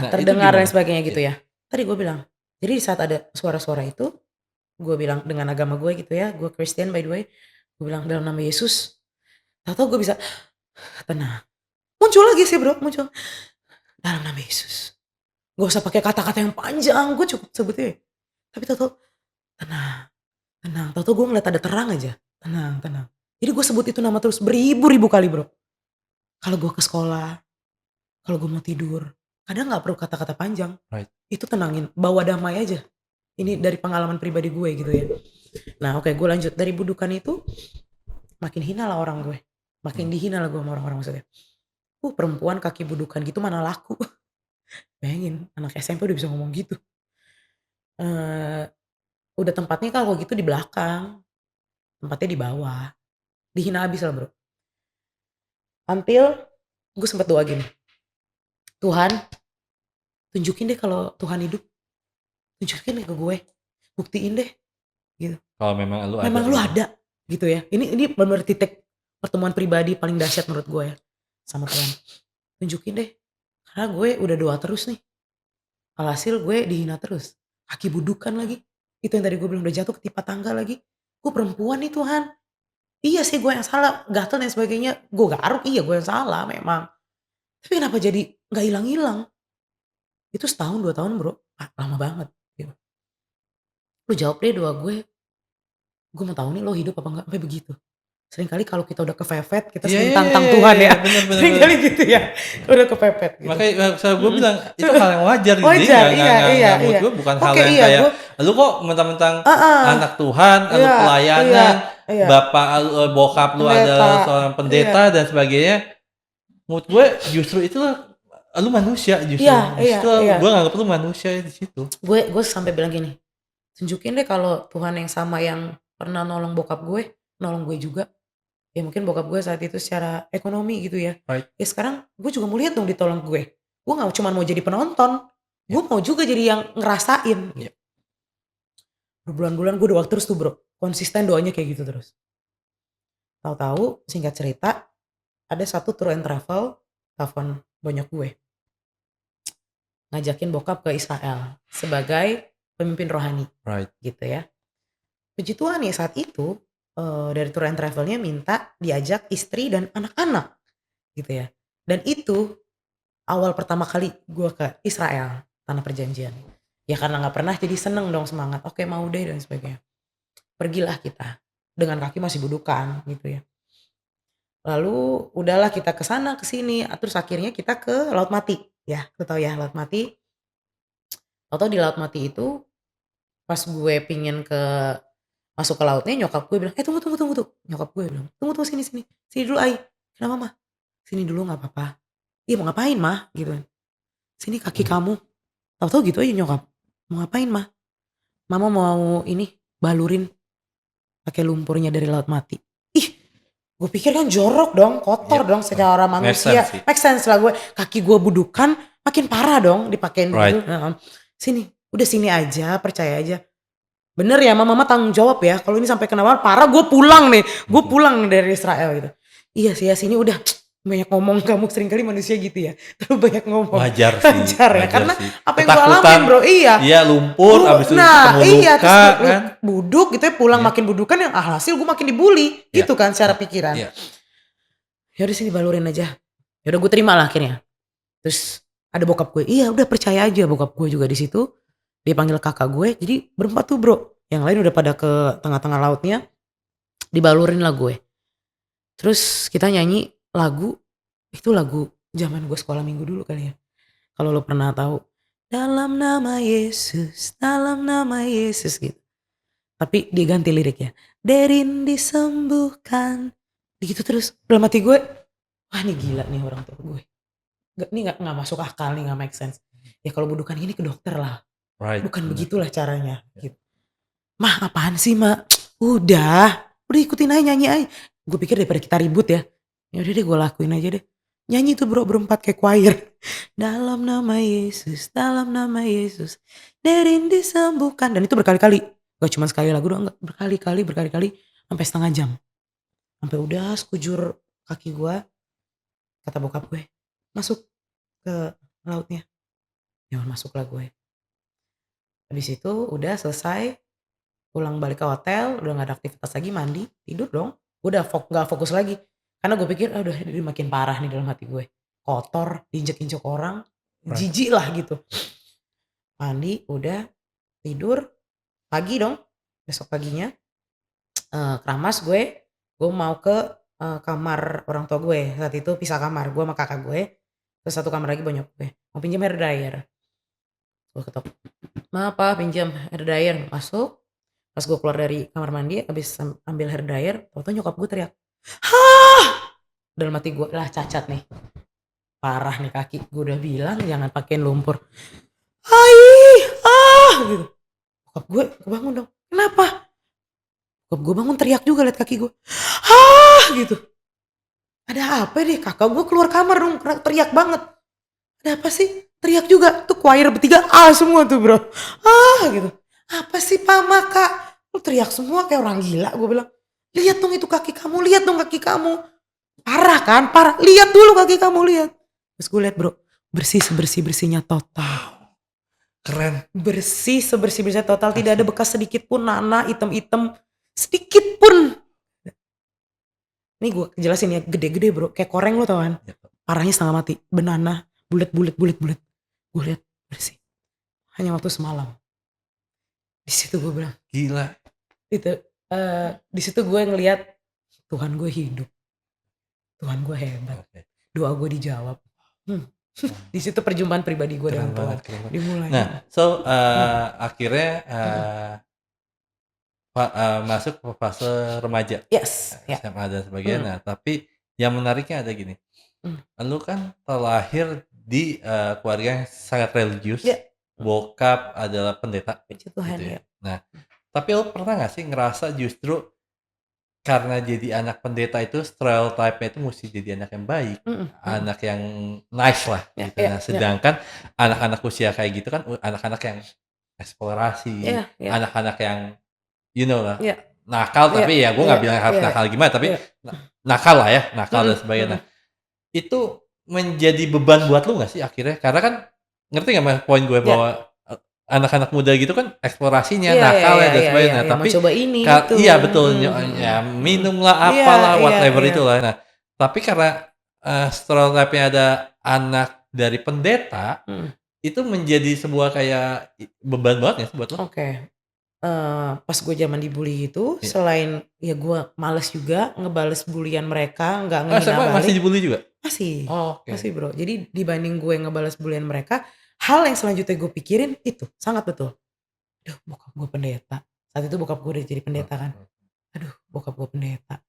Terdengar dan sebagainya gitu ya. Tadi gue bilang. Jadi saat ada suara-suara itu. Gue bilang dengan agama gue gitu ya. Gue Christian by the way. Gue bilang dalam nama Yesus. Tahu gue bisa tenang. Muncul lagi sih bro. Dalam nama Yesus. Gak usah pakai kata-kata yang panjang. Gue cukup sebutnya. Tapi tahu tenang. Tahu gue ngeliat ada terang aja. Tenang. Jadi gue sebut itu nama terus beribu-ribu kali bro. Kalau gue ke sekolah. Kalau gue mau tidur. Kadang gak perlu kata-kata panjang. Right. Itu tenangin. Bawa damai aja. Ini dari pengalaman pribadi gue gitu ya. Nah oke, gue lanjut. Dari budukan itu. Makin hina lah orang gue. Makin dihina lah gue sama orang-orang maksudnya. Perempuan kaki budukan gitu mana laku. Bayangin. Anak SMP udah bisa ngomong gitu. Udah tempatnya kalau gitu di belakang. Tempatnya di bawah. Dihina abis lah bro. Until gue sempet doa gini. Tuhan, tunjukin deh kalau Tuhan hidup. Tunjukin deh ke gue. Buktiin deh. Gitu. Kalau memang lu ada. Gitu ya. Ini benar-benar titik pertemuan pribadi paling dahsyat menurut gue ya. Sama Tuhan. Tunjukin deh. Karena gue udah doa terus nih. Alhasil gue dihina terus. Kaki budukan lagi. Itu yang tadi gue bilang udah jatuh ketimpa tangga lagi. Gue perempuan nih Tuhan. Iya sih gue yang salah. Gatel dan sebagainya. Gue garuk. Iya gue yang salah memang. Tapi kenapa jadi gak hilang-hilang? Itu setahun 2 tahun bro. Lama banget. Gitu. Lu jawab deh doa gue. Gue mau tahu nih lo hidup apa enggak. Sampai begitu. Seringkali kalau kita udah kepepet. Kita sering tantang Tuhan ya. Seringkali gitu ya. Udah kepepet gitu. Makanya gue bilang. Itu hal yang wajar. Wajar. Iya. Menurut gue bukan hal yang kayak. Lu kok mentang-mentang anak Tuhan. Lu pelayanan. Iya. bapak bokap lu Pendeta. adalah seorang Iya. pendeta dan sebagainya. Menurut gue justru itulah lu manusia justru. Iya, Di iya, situ iya. gue nganggap lu manusia di situ. Gue sampai bilang gini, tunjukin deh kalau Tuhan yang sama yang pernah nolong bokap gue, nolong gue juga. Ya mungkin bokap gue saat itu secara ekonomi gitu ya. Right. Ya sekarang gue juga mau lihat dong ditolong gue. Gue gak cuma mau jadi penonton, gue mau juga jadi yang ngerasain. Yep. Berbulan-bulan gue doa terus tuh bro, konsisten doanya kayak gitu terus. Tahu-tahu singkat cerita, ada satu tour and travel, telepon bonyok gue. Ngajakin bokap ke Israel sebagai pemimpin rohani. Right. Gitu ya. Puji Tuhan ya saat itu dari tour and travelnya minta diajak istri dan anak-anak gitu ya. Dan itu awal pertama kali gue ke Israel, tanah perjanjian. Ya karena gak pernah jadi seneng dong, semangat. Oke mau deh dan sebagainya. Pergilah kita dengan kaki masih budukan gitu ya. Lalu udahlah kita ke sana ke sini, terus akhirnya kita ke Laut Mati ya. Lu tahu ya Laut Mati. Tahu di Laut Mati itu pas gue pingin masuk ke lautnya, nyokap gue bilang, tunggu. Nyokap gue bilang, tunggu sini dulu Ai. Kenapa mah? Sini dulu gak apa-apa. Iya mau ngapain mah gitu kan. Sini kaki kamu. Tahu-tahu gitu aja nyokap. Mau ngapain mah? Mama mau ini balurin pakai lumpurnya dari Laut Mati. Ih, gue pikir kan jorok dong, kotor dong secara manusia. Make sense lah gue. Kaki gue budukan, makin parah dong dipakein gitu. Sini, udah sini aja, percaya aja. Bener ya, mama tanggung jawab ya. Kalau ini sampai kenapa parah, gue pulang nih. Gue pulang dari Israel gitu. Iya sih ya, sini udah banyak ngomong, kamu seringkali manusia gitu ya. Terlalu banyak ngomong. Wajar sih. Ya, karena apa yang gue alamin bro, iya. Iya lumpur, abis itu ketemu luka kan. Buduk gitu ya, pulang makin budukan yang hasil gue makin dibully. Gitu kan secara pikiran. Ya udah sini balurin aja. Ya udah gue terima lah akhirnya. Terus ada bokap gue, iya udah percaya aja, bokap gue juga di situ. Dia panggil kakak gue, jadi berempat tuh bro. Yang lain udah pada ke tengah-tengah lautnya, dibalurin lah gue. Terus kita nyanyi lagu, itu lagu zaman gue sekolah minggu dulu kali ya. Kalau lo pernah tahu, dalam nama Yesus gitu. Tapi dia ganti liriknya, Derin disembuhkan. Gitu terus, dalam hati gue, wah ini gila nih orang tua gue. Ini gak masuk akal nih, gak make sense. Ya kalau budukan gini ke dokter lah. Right. Bukan begitulah caranya gitu. Mah apaan sih mak? Udah ikutin aja, nyanyi aja. Gue pikir daripada kita ribut ya. Ya udah deh gue lakuin aja deh. Nyanyi tuh bro berempat kayak choir. Dalam nama Yesus, Derin disembuhkan. Dan itu berkali-kali. Gak cuma sekali lagu doang, berkali-kali sampai setengah jam. Sampai udah sekujur kaki gue, kata bokap gue, masuk ke lautnya. Ya masuklah gue. Habis itu udah selesai, pulang balik ke hotel, udah gak ada aktivitas lagi, mandi, tidur dong. Gue udah gak fokus lagi. Karena gue pikir udah ini makin parah nih dalam hati gue. Kotor, diinjek-injek orang, jijik lah gitu. Mandi, udah tidur, pagi dong, besok paginya. Keramas gue mau ke kamar orang tua gue. Saat itu pisah kamar, gue sama kakak gue. Terus satu kamar lagi bonyok gue, mau pinjam hair dryer. Gue ketok, maaf pak pinjam hair dryer. Masuk, pas gue keluar dari kamar mandi abis ambil hair dryer, tau-tau nyokap gue teriak, hah, dalam hati gue lah cacat nih, parah nih kaki. Gue udah bilang jangan pakein lumpur, gitu. Nyokap gue kebangun dong, kenapa? Nyokap gue bangun teriak juga liat kaki gue, gitu. Ada apa deh, kakak gue keluar kamar dong teriak banget, ada apa sih? Teriak juga, tuh choir bertiga semua tuh bro. Gitu. Apa sih pak maka? Lu teriak semua kayak orang gila. Gue bilang, lihat dong itu kaki kamu, lihat dong kaki kamu. Parah kan, parah. Lihat dulu kaki kamu, lihat. Terus gue lihat bro, bersih sebersih-bersihnya total. Keren. Bersih sebersih-bersihnya total, tidak ada bekas sedikit pun nanah hitam-hitam. Sedikit pun. Ini gue jelasin ya, gede-gede bro, kayak koreng lo tau kan. Parahnya setengah mati, benana, bulet. Gue lihat bersih. Hanya waktu semalam. Di situ gue bilang, gila. Itu di situ gue ngelihat Tuhan gue hidup. Tuhan gue hebat. Doa gue dijawab. Di situ perjumpaan pribadi gue dengan Tuhan dimulai. Nah, akhirnya masuk ke fase remaja, Yes, ya. SMA dan sebagainya. Hmm, Nah, tapi yang menariknya ada gini, hmm. lu kan terlahir di, keluarga yang sangat religius, Ya, bokap adalah pendeta, puji Tuhan gitu ya. ya. Nah, tapi lu pernah nggak sih ngerasa justru karena jadi anak pendeta itu stereotype-nya itu musti jadi anak yang baik, Mm, mm. anak yang nice lah Ya, gitu. ya, Nah, ya, sedangkan anak-anak usia kayak gitu kan anak-anak yang eksplorasi, ya, ya, anak-anak yang you know lah, ya, nakal ya, tapi ya gue ya, nggak bilang harus ya, nakal gimana, tapi ya. nakal lah ya, nakal dan Mm, sebagainya. mm. Nah, itu menjadi beban buat lu nggak sih akhirnya? Karena kan ngerti nggak Mas poin gue Ya, bahwa anak-anak muda gitu kan eksplorasinya, iya, iya, nakalnya iya, dan iya, sebagainya. iya, Nah, iya, mau tapi coba ini itu. iya betul, Mm, mm, mm, ya mm. minumlah Iya, apalah iya, whatever iya. itulah. Nah, tapi karena stereotype-nya ada anak dari pendeta, Mm. itu menjadi sebuah kayak beban banget nggak sih buat lo? Oke. Pas gue zaman dibully gitu, Iya. selain ya gue males juga ngebales bulian mereka, nggak Oh, ngehina SMA masih balik, dibully juga? masih, Oh, oke. masih bro. Jadi dibanding gue ngebales bulian mereka, hal yang selanjutnya gue pikirin itu sangat betul. Duh, bokap gue pendeta. Saat itu bokap gue udah jadi pendeta kan. Aduh, bokap gue pendeta.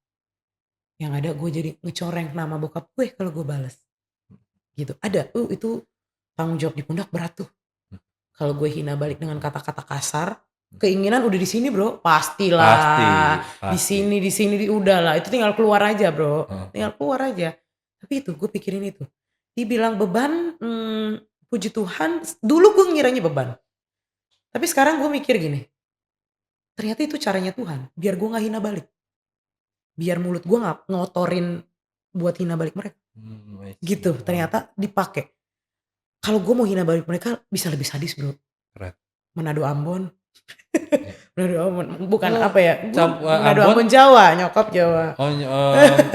Yang ada gue jadi ngecoreng nama bokap gue kalau gue balas. Gitu. Ada. Itu tanggung jawab di pundak berat tuh. Kalau gue hina balik dengan kata-kata kasar, keinginan udah di sini bro, Pasti, pastilah. pasti. Di sini, udahlah. Itu tinggal keluar aja bro, Heeh. tinggal keluar aja. Tapi itu gue pikirin itu. Dibilang beban, puji Tuhan. Dulu gue ngiranya beban. Tapi sekarang gue mikir gini, ternyata itu caranya Tuhan. Biar gue nggak hina balik. Biar mulut gue nggak ngotorin buat hina balik mereka. I see. Gitu. Wow, Ternyata dipakai. Kalau gue mau hina balik mereka bisa lebih sadis bro. keren. Manado Ambon. Iya. Manado Ambon. Bukan Lo apa ya. Manado Ambon? Ambon Jawa. Nyokap Jawa. Oh,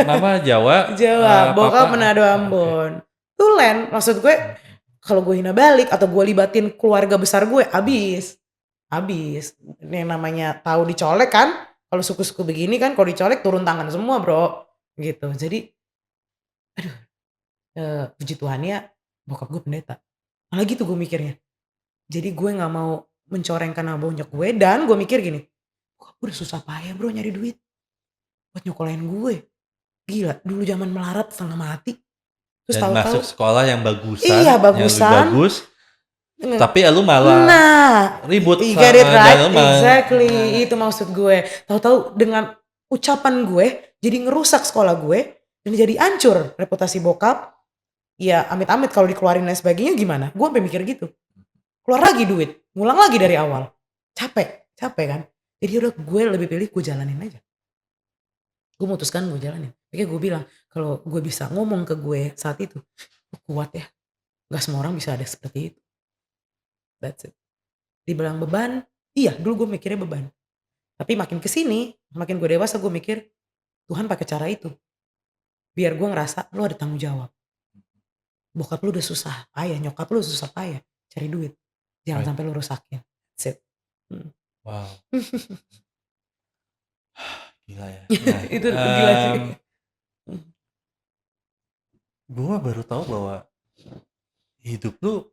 mama Jawa, Jawa. papa Bokap Manado oke. Ambon. Tulen. Maksud gue. Kalau gue hina balik. Atau gue libatin keluarga besar gue. Abis. Yang namanya tahu dicolek kan. Kalau suku-suku begini kan. Kalau dicolek turun tangan semua bro. Gitu. Jadi. Aduh. Puji Tuhan ya. Bokap gue pendeta. Malah gitu gue mikirnya. Jadi gue gak mau mencorengkan nama bonyok gue. Dan gue mikir gini. Bokap gue udah susah payah bro nyari duit. Buat nyokolain gue. Gila. Dulu zaman melarat setengah mati. Terus Dan masuk tahu-tahu. sekolah yang bagusan, Iya yang lebih bagusan. bagus, tapi lu malah Nah. ribut You get it dan right. lu malah Exactly. Itu maksud gue. Tahu-tahu dengan ucapan gue. Jadi ngerusak sekolah gue. Dan jadi hancur reputasi bokap. Ya amit-amit kalau dikeluarin dan sebagainya gimana. Gue sampai mikir gitu. Keluar lagi duit. Ngulang lagi dari awal. Capek kan. Jadi udah gue lebih pilih gue jalanin aja. Gue memutuskan gue jalanin. Makanya gue bilang. Kalau gue bisa ngomong ke gue saat itu. Kuat ya. Gak semua orang bisa ada seperti itu. That's it. Dibilang beban. Iya dulu gue mikirnya beban. Tapi makin kesini. Makin gue dewasa gue mikir. Tuhan pakai cara itu. Biar gue ngerasa lo ada tanggung jawab. Bokap lu udah susah payah. Nyokap lu susah payah. Cari duit. Jangan right. sampai lu rusakin. That's it. Wow. Gila ya. Nah, Itu gila sih. gue baru tahu bahwa hidup lu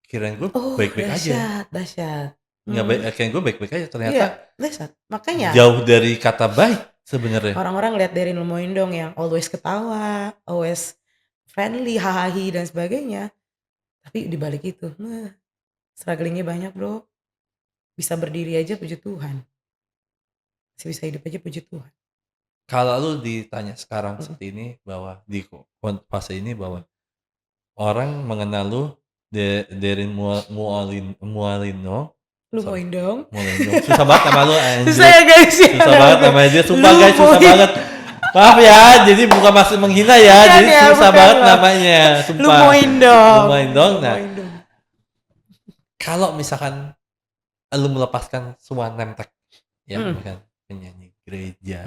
kirain gue Oh baik-baik aja. dahsyat. Nggak baik, kirain gue baik-baik aja. Ternyata Iya dahsyat. Makanya jauh dari kata baik sebenarnya. orang-orang lihat dari Lemoyne dong yang always ketawa, always friendly, hahaha dan sebagainya. Tapi dibalik itu, strugglingnya banyak bro. Bisa berdiri aja puji Tuhan. Masih bisa hidup aja puji Tuhan. Kalau lu ditanya sekarang seperti ini bahwa di fase ini bahwa orang mengenal lu dari Mualino. Lemoyne dong. Susah banget nama lu anjir. Susah ya guys ya. Susah banget namanya dia. Sumpah guys susah banget. Maaf ya, jadi bukan maksud menghina ya. Bukan Jadi ya, susah bukan banget loh. namanya. Sumpah. Lemoyne dong. Lemoyne dong. Nah, Lemoyne dong. kalau misalkan lu melepaskan semua name tag ya, misalkan penyanyi gereja,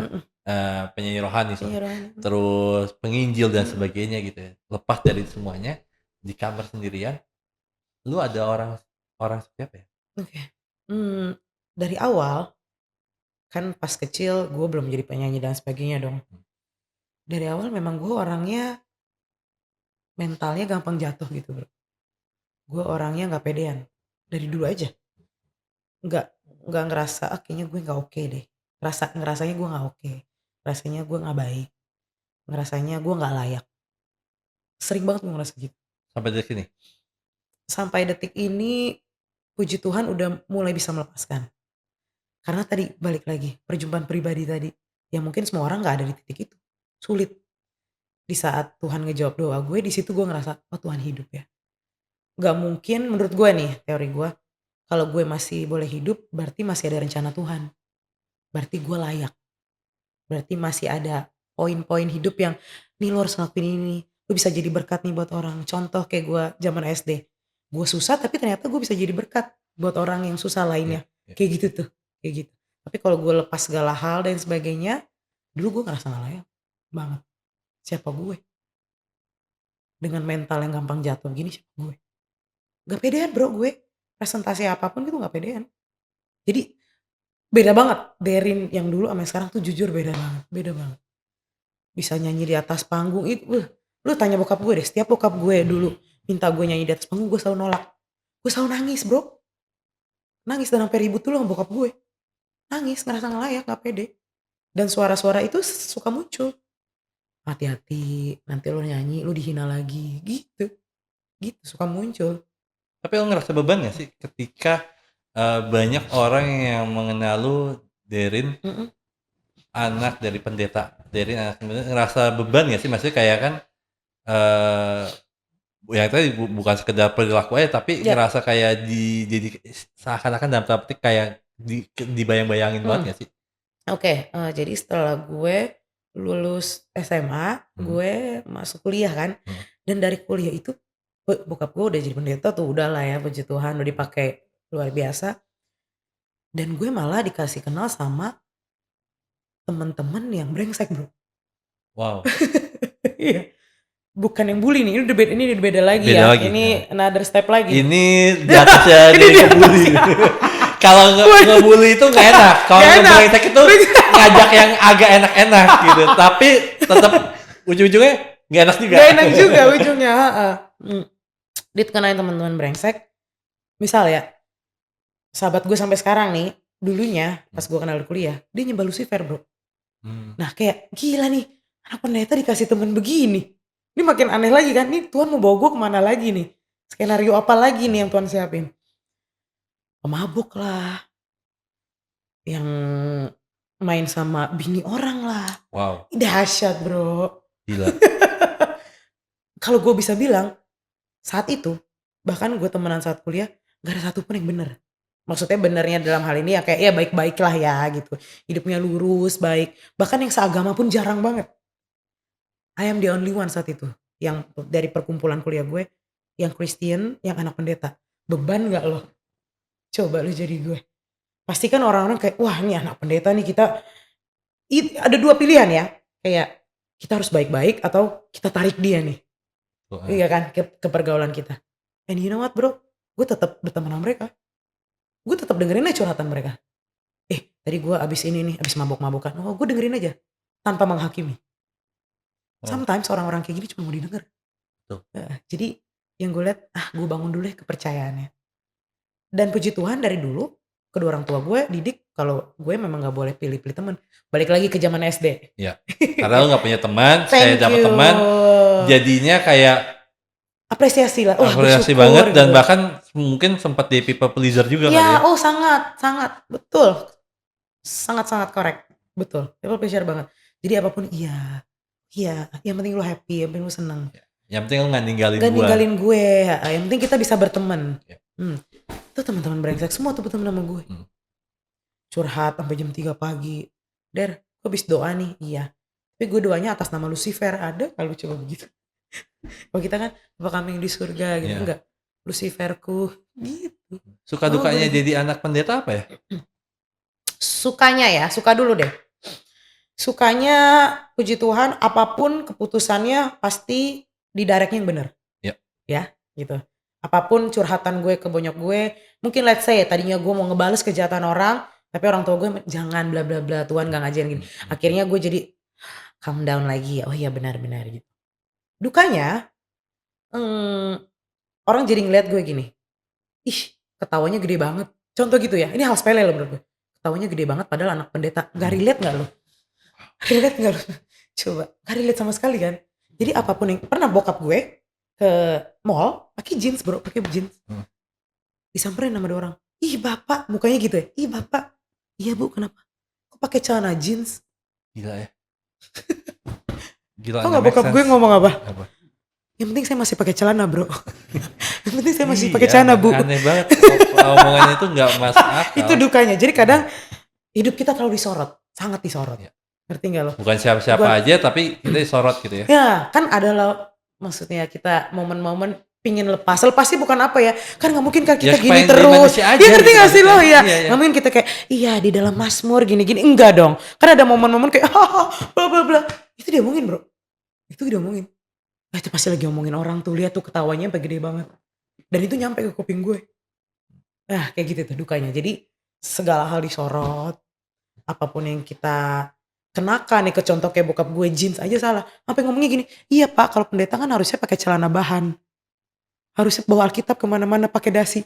penyanyi rohani, Iya, rohani. terus penginjil dan sebagainya gitu ya. Lepas dari semuanya di kamar sendirian, lu ada orang seperti apa ya? Oke. Dari awal kan pas kecil gue belum jadi penyanyi dan sebagainya dong. Dari awal memang gue orangnya mentalnya gampang jatuh gitu bro. Gue orangnya nggak pedean dari dulu aja. nggak ngerasa, "Ah, kayaknya gue nggak oke deh." Ngerasanya gue nggak oke, rasanya gue nggak baik, ngerasanya gue nggak layak. Sering banget gue ngerasa gitu. Sampai detik ini? Sampai detik ini, puji Tuhan udah mulai bisa melepaskan. Karena tadi balik lagi, perjumpaan pribadi tadi, yang mungkin semua orang nggak ada di titik itu. Sulit. Di saat Tuhan ngejawab doa gue, di situ gue ngerasa, "Oh, Tuhan hidup ya." Nggak mungkin menurut gue nih, teori gue, kalau gue masih boleh hidup, berarti masih ada rencana Tuhan. Berarti gue layak. Berarti masih ada poin-poin hidup yang, "Nih lo harus ngelakuin ini, lu bisa jadi berkat nih buat orang." Contoh kayak gue zaman SD, gue susah tapi ternyata gue bisa jadi berkat buat orang yang susah Iya, lainnya. iya. Kayak gitu tuh, kayak gitu. Tapi kalau gue lepas segala hal dan sebagainya, dulu gue ngerasa nggak layak banget. Siapa gue? Dengan mental yang gampang jatuh gini, siapa gue? Gak pedean Bro gue, presentasi apapun gitu gak pedean. Jadi beda banget Derin yang dulu sama yang sekarang tuh jujur beda banget. Bisa nyanyi di atas panggung itu, lu tanya bokap gue deh, setiap bokap gue dulu minta gue nyanyi di atas panggung, gue selalu nolak. Gue selalu nangis Bro, nangis dan sampai ribut dulu sama bokap gue. Nangis, ngerasa nggak layak, nggak pede. Dan suara-suara itu suka muncul. Hati-hati, nanti lu nyanyi, lu dihina lagi, gitu. Gitu, suka muncul. Tapi lo ngerasa beban gak sih ketika banyak orang yang mengenal lu Derin Mhm. anak dari pendeta, Derin anak pendeta, ngerasa beban gak sih? Maksudnya kayak kan eh ya tadi bukan sekedar perilaku aja tapi Ya, ngerasa kayak jadi seakan-akan dalam tanda petik kayak dibayang-bayangin banget mhm. gak sih? Oke, jadi setelah gue lulus SMA, Hmm, gue masuk kuliah kan, hmm. dan dari kuliah itu, bokap gue udah jadi pendeta tuh, udahlah ya puji Tuhan udah dipakai luar biasa, dan gue malah dikasih kenal sama temen-temen yang brengsek Bro. Wow, Iya, bukan yang bully nih, ini udah beda lagi beda ya, lagi. Nah, ini another step lagi nih. ini di atasnya Ini dari di ngebully. atasnya. Kalau ngebully itu nggak enak. Kalau Gak enak. ngebrengsek itu ngajak yang agak enak-enak gitu. Tapi tetap ujung-ujungnya nggak enak juga. Gak enak juga ujungnya, heeh. Dikenalin teman-teman brengsek, misal ya, sahabat gue sampai sekarang nih, dulunya pas gue kenal di kuliah, dia nyembah Lucifer Bro. Hmm. Nah kayak, gila nih, anak pendeta dikasih temen begini. Ini makin aneh lagi kan, nih Tuhan mau bawa gue kemana lagi nih? Skenario apa lagi nih yang Tuhan siapin? Pemabuk lah, yang main sama bini orang lah. Wow, Dahsyat Bro. gila. Kalau gue bisa bilang, saat itu, bahkan gue temenan saat kuliah, gak ada satupun yang bener. Maksudnya benernya dalam hal ini ya kayak ya baik-baik lah ya gitu. Hidupnya lurus, baik. Bahkan yang seagama pun jarang banget. I am the only one saat itu. Yang dari perkumpulan kuliah gue, yang Christian, yang anak pendeta. Beban gak lo? Coba lo jadi gue. Pasti kan orang-orang kayak, wah ini anak pendeta nih kita. Ada dua pilihan ya. Kayak kita harus baik-baik atau kita tarik dia nih. Tuh, Iya kan, ke pergaulan kita. And you know what Bro? Gue tetap berteman sama mereka. Gue tetap dengerin aja curhatan mereka. Tadi gue abis ini nih, abis mabok-mabokan. Oh, gue dengerin aja tanpa menghakimi. oh, Sometimes orang-orang kayak gini cuma mau didengar. tuh. Jadi yang gue lihat, gue bangun dulu ya kepercayaannya. Dan puji Tuhan dari dulu kedua orang tua gue didik kalau gue memang nggak boleh pilih-pilih teman. Balik lagi ke zaman SD. Ya, karena lo nggak punya teman, saya Thank dapat you. teman, jadinya kayak Apresiasi lah. Wah, apresiasi bersyukur banget dan gitu. bahkan mungkin sempat di people pleaser juga kali ya. Iya, oh sangat, sangat betul. Sangat-sangat korek. Betul. People pleasure banget. Jadi apapun iya. Iya, yang penting lu happy, yang penting lu seneng. Yang penting lo nggak ninggalin Gak gua. ninggalin gue, yang penting kita bisa berteman. Ya. Itu teman-teman brengsek semua tuh berteman sama gue. Curhat sampai jam 3 pagi. Der, gue habis doa nih. Iya. Tapi gue doanya atas nama Lucifer. Ada kalau coba begitu. Kalau kita kan Bapa kami yang di surga gitu. Iya. Enggak. Luciferku gitu. Suka Oh, dukanya gue jadi anak pendeta apa ya? sukanya ya, suka dulu deh. Sukanya puji Tuhan apapun keputusannya pasti didirectnya yang benar. Ya. Ya, gitu. Apapun curhatan gue ke bonyok gue, mungkin let's say tadinya gue mau ngebales kejahatan orang, tapi orang tua gue jangan bla bla bla, Tuhan gak ngajarin gini. Akhirnya gue jadi calm down lagi, oh iya benar-benar gitu. Dukanya, orang jadi ngeliat gue gini, ih ketawanya gede banget. Contoh gitu ya, ini hal sepele loh menurut gue. Ketawanya gede banget padahal anak pendeta. Gak relate gak lo? Relate gak lo? Coba, gak relate sama sekali kan? Jadi apapun yang, pernah bokap gue ke mall, pakai jeans bro, pakai jeans. Disamperin sama ada orang. Ih bapak, mukanya gitu ya. Ih bapak. Iya bu, kenapa? Kok pakai celana jeans? Gila ya. Gila, Tau nggak gak make bokap gue sense. ngomong apa? Apa? Yang penting saya masih pakai celana bro. Yang penting saya masih pakai Iya, celana bu. aneh banget. Omongannya itu nggak masuk akal. Itu dukanya. Jadi kadang hidup kita terlalu disorot, sangat disorot. Iya. Ngerti gak lo? Bukan siapa-siapa Bukan- aja, tapi kita disorot gitu ya. Ya kan adalah maksudnya kita momen-momen pingin lepas. Lepas sih bukan apa ya. Kan gak mungkin kan kita Ya, gini pengen jadi terus. manusia aja Ya ngerti gitu gak sih lo maksudnya. ya? Iya, iya. Gak mungkin kita kayak iya di dalam Mazmur gini-gini. Enggak dong. Kan ada momen-momen kayak haha bla bla bla. Itu dia omongin bro. Itu dia omongin. Itu pasti lagi ngomongin orang tuh. Lihat tuh ketawanya sampai gede banget. Dan itu nyampe ke kuping gue. Nah kayak gitu tuh dukanya. Jadi segala hal disorot. Apapun yang kita kenakan nih, ke contoh kayak bokap gue jeans aja salah. Sampai ngomongnya gini, iya pak kalau pendeta kan harusnya pakai celana bahan. Harusnya bawa Alkitab kemana-mana pakai dasi.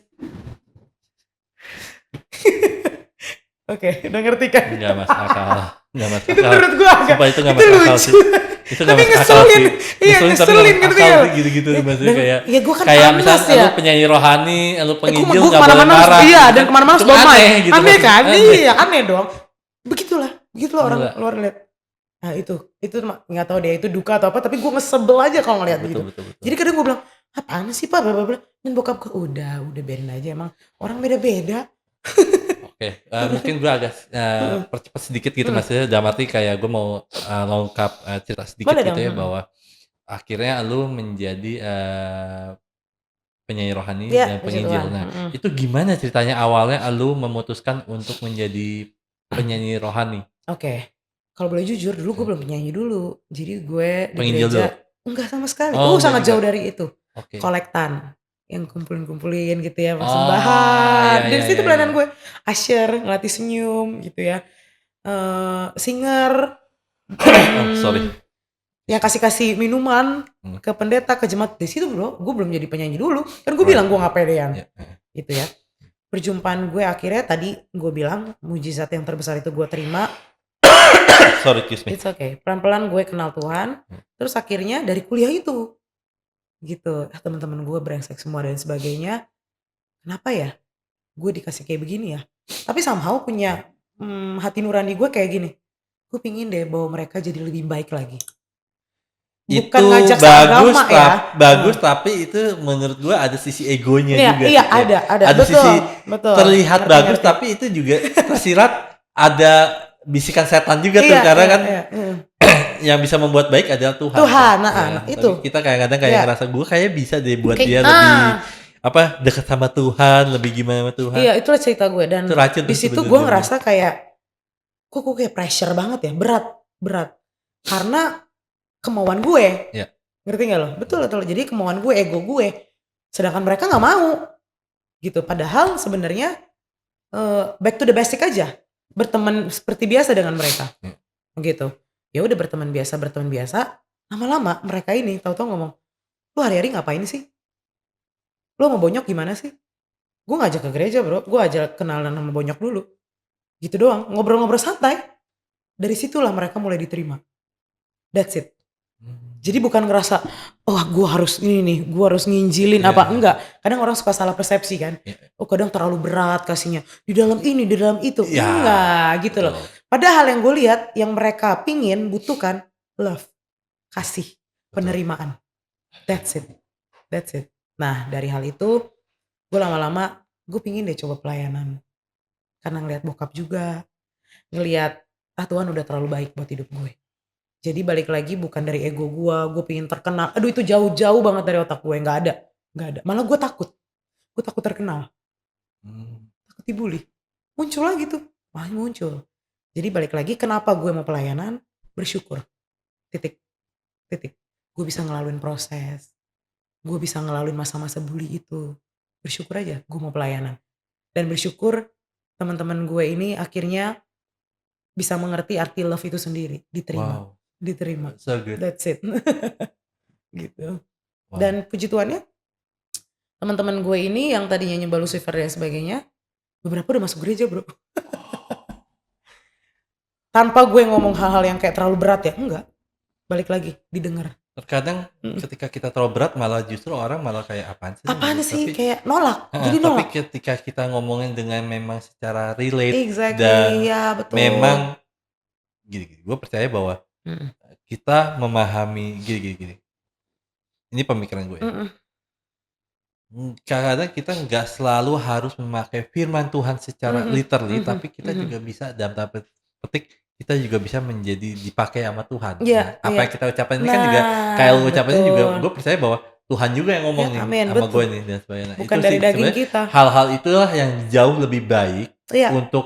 Oke, udah ngerti kan? Nggak masuk akal. Nggak masuk Itu akal. menurut gue agak, Sumpah itu nggak itu masuk akal lucu. sih. Itu nggak Tapi masuk akal ngeselin. sih. Iya Ngeselin tapi ngeselin nggak gitu masuk akal ya. sih gitu-gitu. Maksudnya Dan, kayak ya gue kan kayak panas misalnya ya. lu penyanyi rohani, lu penginjil Gue nggak boleh kemana-mana harus, marah. iya gitu dan kan. kemana-mana harus Itu bawa mic. aneh gitu. Aneh kan? Aneh. Iya aneh dong. Begitulah orang Gila. luar lihat. Nah itu nggak tahu deh itu duka atau apa. Tapi gue ngesebel aja kalau ngeliat Betul, gitu. betul, betul. Jadi kadang gue bilang apaan sih pak? Bla bla bla. Dan bokap gue udah biarin aja emang orang beda-beda. Oke, mungkin gue agak percepat sedikit gitu maksudnya dalam arti kayak gue mau lengkap cerita sedikit Boleh gitu dong. ya bahwa akhirnya lu menjadi penyanyi rohani Iya, dan puji penginjil. Tuhan. Nah, itu gimana ceritanya awalnya lu memutuskan untuk menjadi penyanyi rohani? Oke. Kalau boleh jujur dulu gue belum penyanyi dulu. Jadi gue di Penginjil gereja dulu? enggak sama sekali. Oh, enggak Sangat juga. jauh dari itu. Oke. Kolektan yang kumpulin gitu ya, Oh, persembahan. iya, Dari iya, situ iya, pelayanan iya. gue. Usher, ngelatih senyum gitu ya. Singer. Oh, sorry. Yang kasih minuman ke pendeta, ke jemaat. Di situ bro, gue belum jadi penyanyi dulu. Kan gue bilang gue gak pedean. Iya. Gitu ya. Perjumpaan gue akhirnya tadi gue bilang mujizat yang terbesar itu gue terima. Sorry, excuse me. It's okay. Pelan-pelan gue kenal Tuhan. Terus akhirnya dari kuliah itu. Gitu. Teman-teman gue brengsek semua dan sebagainya. Kenapa ya? Gue dikasih kayak begini ya. Tapi somehow punya hati nurani gue kayak gini. Gue pingin deh bawa mereka jadi lebih baik lagi. Bukan Itu ngajak bagus, seagama ya. bagus tapi itu menurut gue ada sisi egonya Iya, juga. iya sih, ya. ada. Ada Betul, sisi betul. terlihat Ngerti, bagus ngerti. tapi itu juga tersirat ada bisikan setan juga tuh Iya, karena iya, kan iya. yang bisa membuat baik adalah Tuhan. Tuhan, kan? nah, Ya, itu. tapi kita kadang-kadang kayak Iya. ngerasa gue kayak bisa deh buat Kayak- dia lebih dekat sama Tuhan, lebih gimana sama Tuhan. Iya, itulah cerita gue dan Itu racun di tuh situ sebenarnya. gue ngerasa kayak kok gue kayak pressure banget ya, berat. Karena kemauan gue. Iya. Ngerti gak lo? Betul. Jadi kemauan gue, ego gue. Sedangkan mereka gak mau. Gitu. Padahal sebenarnya back to the basic aja. Berteman seperti biasa dengan mereka. Gitu. Ya udah berteman biasa. Lama-lama mereka ini tahu-tahu ngomong, lu hari-hari ngapain sih? Lu sama Bonyok gimana sih? Gue ngajak ke gereja bro. Gue ajak kenalan sama Bonyok dulu. Gitu doang. Ngobrol-ngobrol santai. Dari situlah mereka mulai diterima. That's it. Jadi bukan ngerasa, oh gue harus ini nih, gue harus nginjilin apa, enggak. Kadang orang suka salah persepsi kan. Oh kadang terlalu berat kasihnya. Di dalam ini, di dalam itu. Ya, enggak gitu loh. Padahal yang gue lihat, yang mereka pingin, butuhkan, love. Kasih, penerimaan. That's it. Nah dari hal itu, gue lama-lama, gue pingin deh coba pelayanan. Karena ngeliat bokap juga. Ngeliat, Tuhan udah terlalu baik buat hidup gue. Jadi balik lagi bukan dari ego gue pengen terkenal. Aduh itu jauh-jauh banget dari otak gue, gak ada. Malah gue takut terkenal. Takut dibully. Muncul lagi tuh, malah muncul. Jadi balik lagi kenapa gue mau pelayanan, bersyukur. Titik. Gue bisa ngelaluin proses. Gue bisa ngelaluin masa-masa bully itu. Bersyukur aja gue mau pelayanan. Dan bersyukur teman-teman gue ini akhirnya bisa mengerti arti love itu sendiri. Diterima. So good. That's it. Gitu. Wow. Dan puji Tuhannya teman-teman gue ini yang tadinya nyembah Lucifer dan sebagainya Beberapa udah masuk gereja bro. Tanpa gue ngomong hal-hal yang kayak terlalu berat ya, enggak. Balik lagi, didengar. Terkadang ketika kita terlalu berat malah justru orang malah kayak apaan sih Apaan gitu. sih? Tapi Kayak nolak, jadi tapi nolak. ketika kita ngomongin dengan memang secara relate Exactly, dan ya betul. memang gini, gue percaya bahwa Mm-mm. kita memahami gini. Ini pemikiran gue ya. Mm-mm. Kadang kita nggak selalu harus memakai firman Tuhan secara Mhm, literally, mhm, tapi kita mhm. juga bisa dalam tanda petik kita juga bisa menjadi dipakai sama Tuhan. Iya, Nah, apa iya. yang kita ucapin ini kan juga kayak Nah, lu ucapinnya juga betul. gue percaya bahwa Tuhan juga yang ngomong Ya, nih amin, sama gue betul. nih dan sebagainya. Nah, Bukan itu dari sih daging sebenarnya kita. hal-hal itulah yang jauh lebih baik Iya. untuk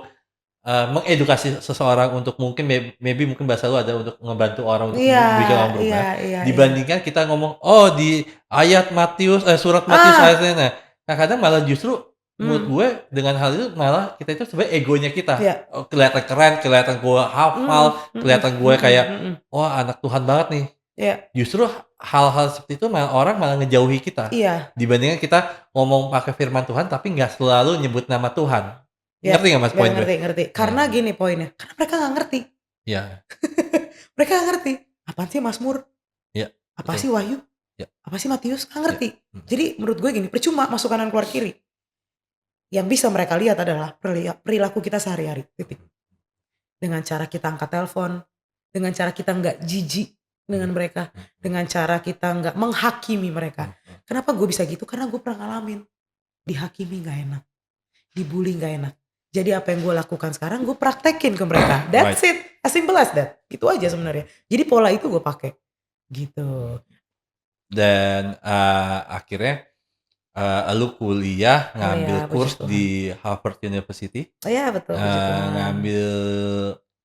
mengedukasi seseorang untuk mungkin maybe mungkin bahasa lu ada untuk ngebantu orang untuk Iya, bikin orang iya, berubah iya, iya. dibandingkan kita ngomong di ayat Matius surat Matius Ah, ayatnya. Nah kadang malah justru menurut hmm, gue dengan hal itu malah kita itu sebenarnya egonya kita iya. kelihatan keren, kelihatan gue Mhm, hafal, mhm, kelihatan gue mhm, kayak mhm. wah anak Tuhan banget nih. Iya, Justru hal-hal seperti itu malah orang malah ngejauhi kita iya, dibandingkan kita ngomong pakai firman Tuhan tapi nggak selalu nyebut nama Tuhan. iya. Ngerti nggak mas Ya, poin gue? ngerti, ngerti. Karena Nah, gini poinnya, karena mereka nggak ngerti. ya, Mereka nggak ngerti. Apaan sih Mazmur? ya, Apa betul. sih Wahyu? Ya, Apa sih Matius? Nggak ya. ngerti. Jadi menurut gue gini, percuma masuk kanan keluar kiri. Yang bisa mereka lihat adalah perilaku kita sehari-hari. Titik. Dengan cara kita angkat telepon, dengan cara kita nggak jijik dengan mereka, dengan cara kita nggak menghakimi mereka. Kenapa gue bisa gitu? Karena gue pernah ngalamin dihakimi nggak enak, dibully nggak enak. Jadi apa yang gue lakukan sekarang gue praktekin ke mereka. That's Right. it, as simple as that. Gitu aja sebenarnya. Jadi pola itu gue pakai. Gitu. Dan akhirnya lu kuliah Oh ngambil ya, puji kurs Tuhan. di Harvard University, Oh ya betul, puji Tuhan. ngambil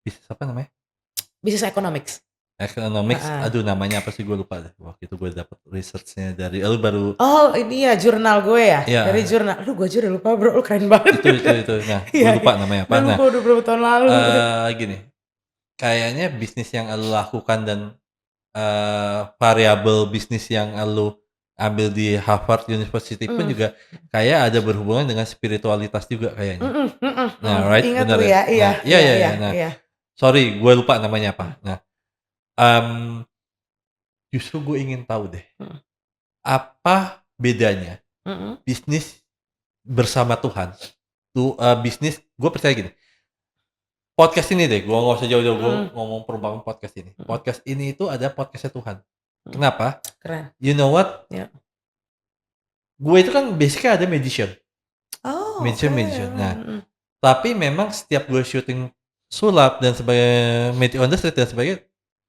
bisnis apa namanya? Business economics. Economics, Heeh. aduh namanya apa sih gue lupa deh. Waktu itu gue dapet research-nya dari lu baru Oh ini ya jurnal gue ya? Dari iya, jurnal. Aduh gue aja udah lupa bro, lu keren banget. itu. Nah, gue Iya, iya. lupa namanya apa. Udah Nah, lupa udah berapa tahun lalu. gini, kayaknya bisnis yang lu lakukan dan variabel bisnis yang lu ambil di Harvard University pun Mm. juga kayak ada berhubungan dengan spiritualitas juga kayaknya. Nah, right, Ingat benar tuh ya? ya, iya, Nah, iya, iya. iya, Nah, iya. sorry, gue lupa namanya apa. Nah, justru gue ingin tahu deh, Mm. apa bedanya Mm-mm. bisnis bersama Tuhan, bisnis, gue percaya gini, podcast ini deh, gue nggak usah jauh-jauh, gue Mm. ngomong perumpamaan podcast ini. Mm. Podcast ini itu ada podcastnya Tuhan. Mm. Kenapa? Keren. You know what? Ya. Gue itu kan basicnya ada magician. Oh, Magician, oke. magician. Nah, tapi memang setiap gue syuting sulap dan sebagai Meet on the Street dan sebagainya,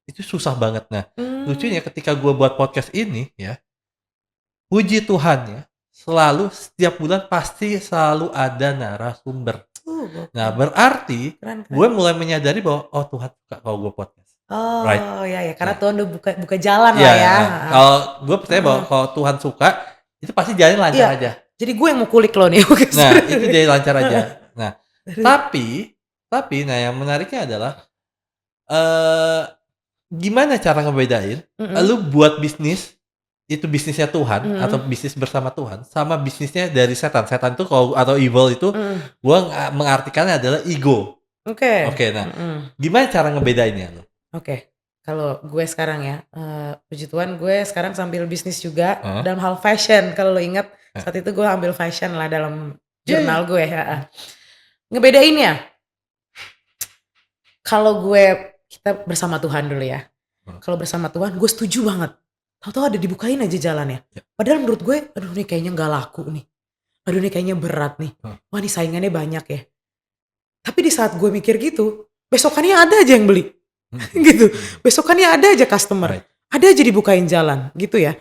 itu susah banget. Nah, lucunya ketika gue buat podcast ini ya, puji Tuhan ya, selalu setiap bulan pasti selalu ada narasumber. Nah, berarti Keren, keren. gue mulai menyadari bahwa oh Tuhan suka kalau gue podcast. Right? Oh ya ya, karena Nah, Tuhan udah buka jalan iya, lah ya. kalau gue percaya bahwa kalau Tuhan suka, itu pasti jalan lancar Iya. aja. Jadi gue yang mau kulik lo nih. Nah, itu jadi lancar aja. Nah, tapi nah yang menariknya adalah gimana cara ngebedain lu buat bisnis itu bisnisnya Tuhan atau bisnis bersama Tuhan sama bisnisnya dari setan. Setan tuh kalau atau evil itu gua mengartikannya adalah ego. Oke. Oke, nah gimana cara ngebedainnya lu? Oke. Kalau gue sekarang ya, puji Tuhan gue sekarang sambil bisnis juga dalam hal fashion. Kalau lo ingat saat itu gue ambil fashion lah dalam jurnal gue ya. Ngebedainnya, kalau kita bersama Tuhan dulu ya. Kalau bersama Tuhan gue setuju banget. Tahu-tahu ada dibukain aja jalannya. Padahal menurut gue, aduh nih kayaknya nggak laku nih. Aduh nih kayaknya berat nih. Wah nih saingannya banyak ya. Tapi di saat gue mikir gitu, besokannya ada aja yang beli. Gitu. Besokannya ada aja customer. Ada aja dibukain jalan gitu ya.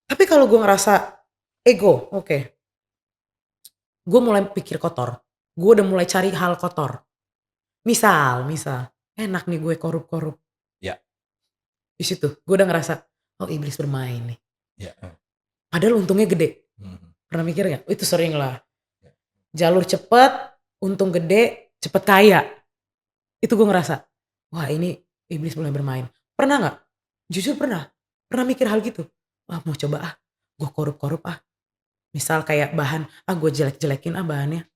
Tapi kalau gue ngerasa ego, oke. Gue mulai pikir kotor. Gue udah mulai cari hal kotor. Misal, enak nih gue korup-korup. Ya. Di situ, gue udah ngerasa, oh iblis bermain nih. Ya. Padahal untungnya gede. Pernah mikir gak? Itu sering lah. Jalur cepet, untung gede, cepet kaya. Itu gue ngerasa, wah ini iblis mulai bermain. Pernah gak? Jujur pernah. Pernah mikir hal gitu. Wah mau coba gue korup-korup Misal kayak bahan, gue jelek-jelekin bahannya.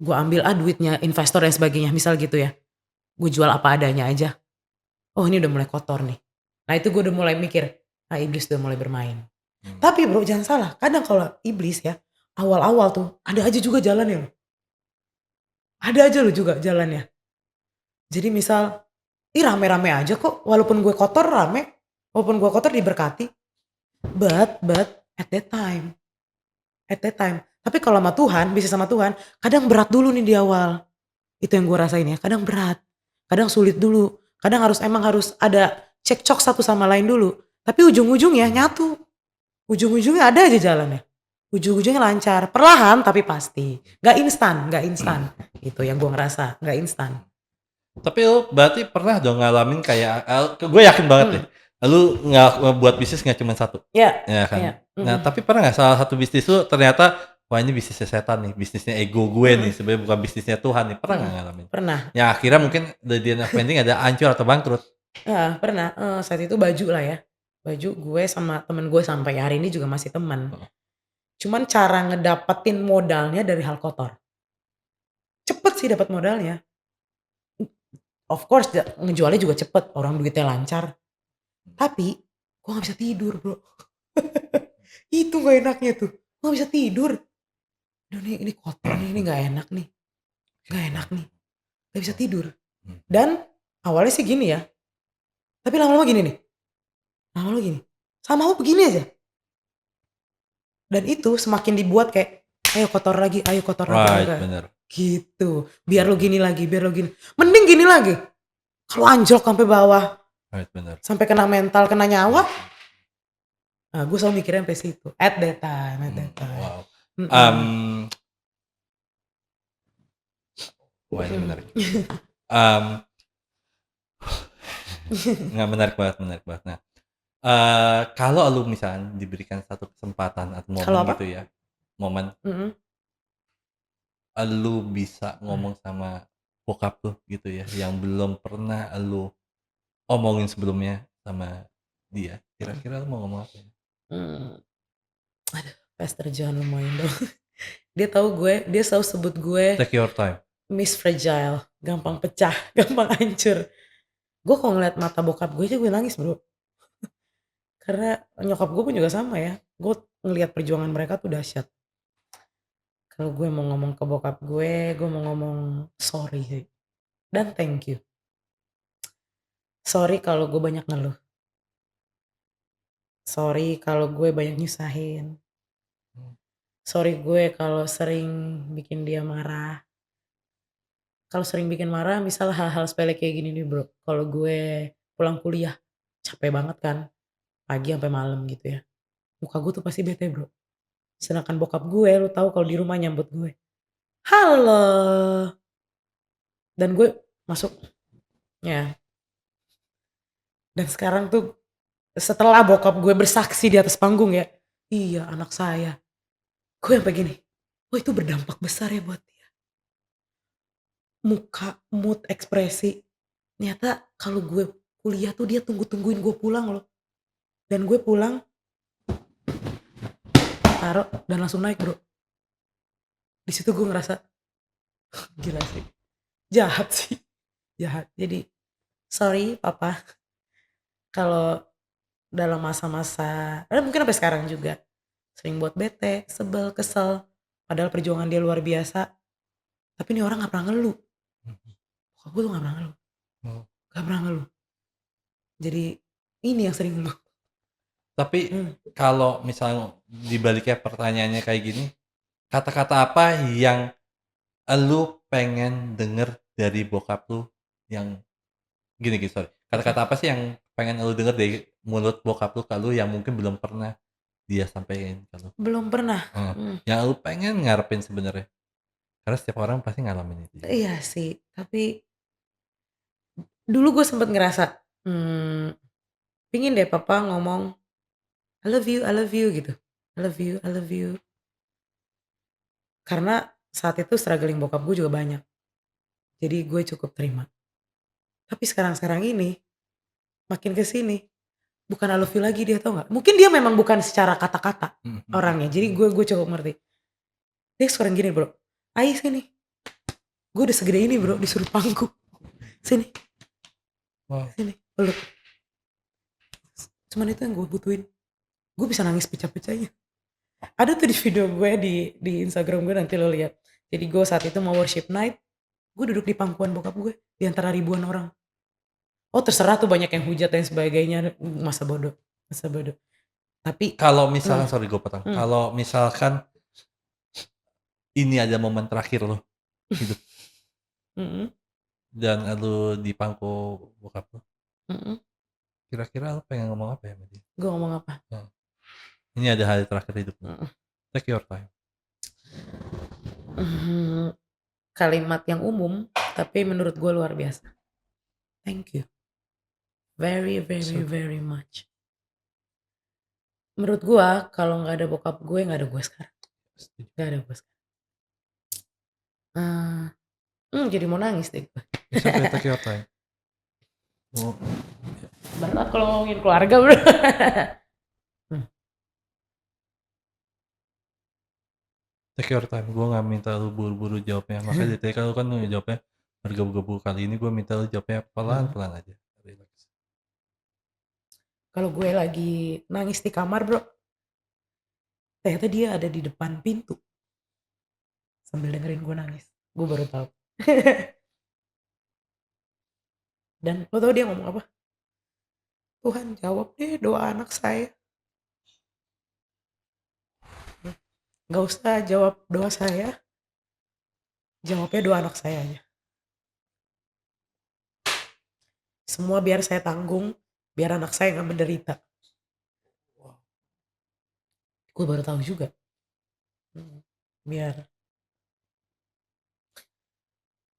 Gue ambil duitnya investor dan sebagainya, misal gitu ya. Gue jual apa adanya aja. Oh ini udah mulai kotor nih. Nah itu gue udah mulai mikir, iblis udah mulai bermain. Tapi bro jangan salah, kadang kalau iblis ya, awal-awal tuh ada aja juga jalannya loh. Ada aja loh juga jalannya. Jadi misal, rame-rame aja kok, walaupun gue kotor rame, walaupun gue kotor diberkati. But at that time. Tapi kalau sama Tuhan, bisnis sama Tuhan, kadang berat dulu nih di awal. Itu yang gue rasain ya, kadang berat, kadang sulit dulu, kadang emang harus ada cekcok satu sama lain dulu. Tapi ujung-ujungnya nyatu, ujung-ujungnya ada aja jalannya. Ujung-ujungnya lancar, perlahan tapi pasti. Gak instan. Itu yang gue ngerasa, gak instan. Tapi lu berarti pernah dong ngalamin kayak, gue yakin banget deh, lu buat bisnis nggak cuma satu, Ya, ya kan? iya. Nah, tapi pernah nggak salah satu bisnis lu ternyata, wah ini bisnisnya setan nih, bisnisnya ego gue nih, sebenarnya bukan bisnisnya Tuhan nih, pernah nggak ngalamin? Pernah. Ya akhirnya mungkin the end of ending ada hancur atau bangkrut. Pernah, saat itu baju lah ya. Baju gue sama temen gue sampai hari ini juga masih teman. Cuman cara ngedapetin modalnya dari hal kotor. Cepet sih dapat modalnya. Of course ngejualnya juga cepet, orang duitnya lancar. Tapi gue gak bisa tidur bro. Itu gak enaknya tuh, gue gak bisa tidur. Aduh ini kotor nih, ini gak enak nih. Gak enak nih, gak bisa tidur. Dan awalnya sih gini ya. Tapi lama-lama gini nih. Lama-lama gini. Sama lo begini aja. Dan itu semakin dibuat kayak, ayo kotor lagi. Right, bener. Gitu. Biar lo gini lagi, mending gini lagi. Kalau anjlok sampai bawah, Right, bener. sampai kena mental, kena nyawa. Nah, gue selalu mikirnya sampai situ. At that time. Wow. Wah ini menarik. Nggak menarik banget. Nah, kalau lu misalnya diberikan satu kesempatan atau momen gitu ya, momen lu bisa ngomong sama bokap lu gitu ya, yang belum pernah lu omongin sebelumnya sama dia, kira-kira lu mau ngomong apa ya? Aduh, Pastor John lumayan dong. Dia selalu sebut gue Take your time. Miss Fragile, gampang pecah, gampang hancur. Gue kalau ngeliat mata bokap gue aja gue nangis bro. Karena nyokap gue pun juga sama ya. Gue ngeliat perjuangan mereka tuh dahsyat. Kalau gue mau ngomong ke bokap gue mau ngomong sorry sih. Dan thank you. Sorry kalau gue banyak ngeluh. Sorry kalau gue banyak nyusahin. Sorry gue kalau sering bikin dia marah. Kalau sering bikin marah, misal hal-hal sepele kayak gini nih bro. Kalau gue pulang kuliah, capek banget kan. Pagi sampai malam gitu ya. Muka gue tuh pasti bete bro. Sedangkan bokap gue, lu tahu kalau di rumah nyambut gue. Halo. Dan gue masuk. Ya. Dan sekarang tuh setelah bokap gue bersaksi di atas panggung ya. Iya anak saya. Gue sampai gini. Wah itu berdampak besar ya buat dia. Muka, mood, ekspresi. Ternyata kalau gue kuliah tuh dia tungguin gue pulang loh. Dan gue pulang taruh dan langsung naik bro. Di situ gue ngerasa gila sih, jahat sih, jahat. Jadi sorry papa kalau dalam masa-masa, mungkin sampai sekarang juga sering buat bete, sebel, kesel. Padahal perjuangan dia luar biasa. Tapi ini orang nggak pernah ngeluh. Kok gue tuh nggak pernah ngeluh, nggak pernah ngeluh. Jadi ini yang sering ngeluh. Tapi kalau misalnya dibaliknya pertanyaannya kayak gini, kata-kata apa yang lu pengen denger dari bokap lu yang gini, sorry. Kata-kata apa sih yang pengen lu denger dari mulut bokap lu ke lu yang mungkin belum pernah dia sampaikan ke lu? Belum pernah. Yang lu pengen ngarepin sebenarnya. Karena setiap orang pasti ngalamin itu. Iya sih, tapi dulu gue sempet ngerasa pingin deh papa ngomong I love you gitu. I love you. Karena saat itu struggling bokap gue juga banyak. Jadi gue cukup terima. Tapi sekarang ini, makin kesini, bukan I love you lagi dia tau gak? Mungkin dia memang bukan secara kata-kata orangnya. Jadi gue cukup ngerti. Dia sekarang gini bro, Ai sini. Gue udah segede ini bro, disuruh pangku. Sini, Wow. sini, peluk. Cuman itu yang gue butuhin. Gue bisa nangis pecah-pecahnya. Ada tuh di video gue di Instagram gue, nanti lo lihat. Jadi gue saat itu mau worship night, gue duduk di pangkuan bokap gue di antara ribuan orang. Oh terserah tuh banyak yang hujat dan sebagainya, masa bodoh, masa bodoh. Tapi Kalau misalkan, sorry gue potong. Hmm. Kalau misalkan ini ada momen terakhir lo hidup mm-mm, dan lu dipangku bokap lo, mm-mm. kira-kira lu pengen ngomong apa ya sama dia? Gue ngomong apa? Ini ada hari terakhir hidup lo. Mm-mm. Take your time. Kalimat yang umum, tapi menurut gue luar biasa. Thank you, very very much. Menurut gue kalau nggak ada bokap gue, nggak ada gue sekarang. Nggak ada gue sekarang. Jadi mau nangis deh gue. It's okay, take your time. Oh, Berat kalau ngomongin keluarga bro. take your time. Gue nggak minta lu buru-buru jawabnya. Makanya dari tadi kalau kan lu jawabnya bergebu-gebu, kali ini gue minta lu jawabnya pelan-pelan aja. Relax. Kalau gue lagi nangis di kamar bro, ternyata dia ada di depan pintu sambil dengerin gue nangis. Gue baru tahu. Dan lo tau dia ngomong apa? Tuhan jawab deh doa anak saya. Gak usah jawab doa saya, jawabnya doa anak saya aja. Semua biar saya tanggung, biar anak saya gak menderita. Gue baru tahu juga. Biar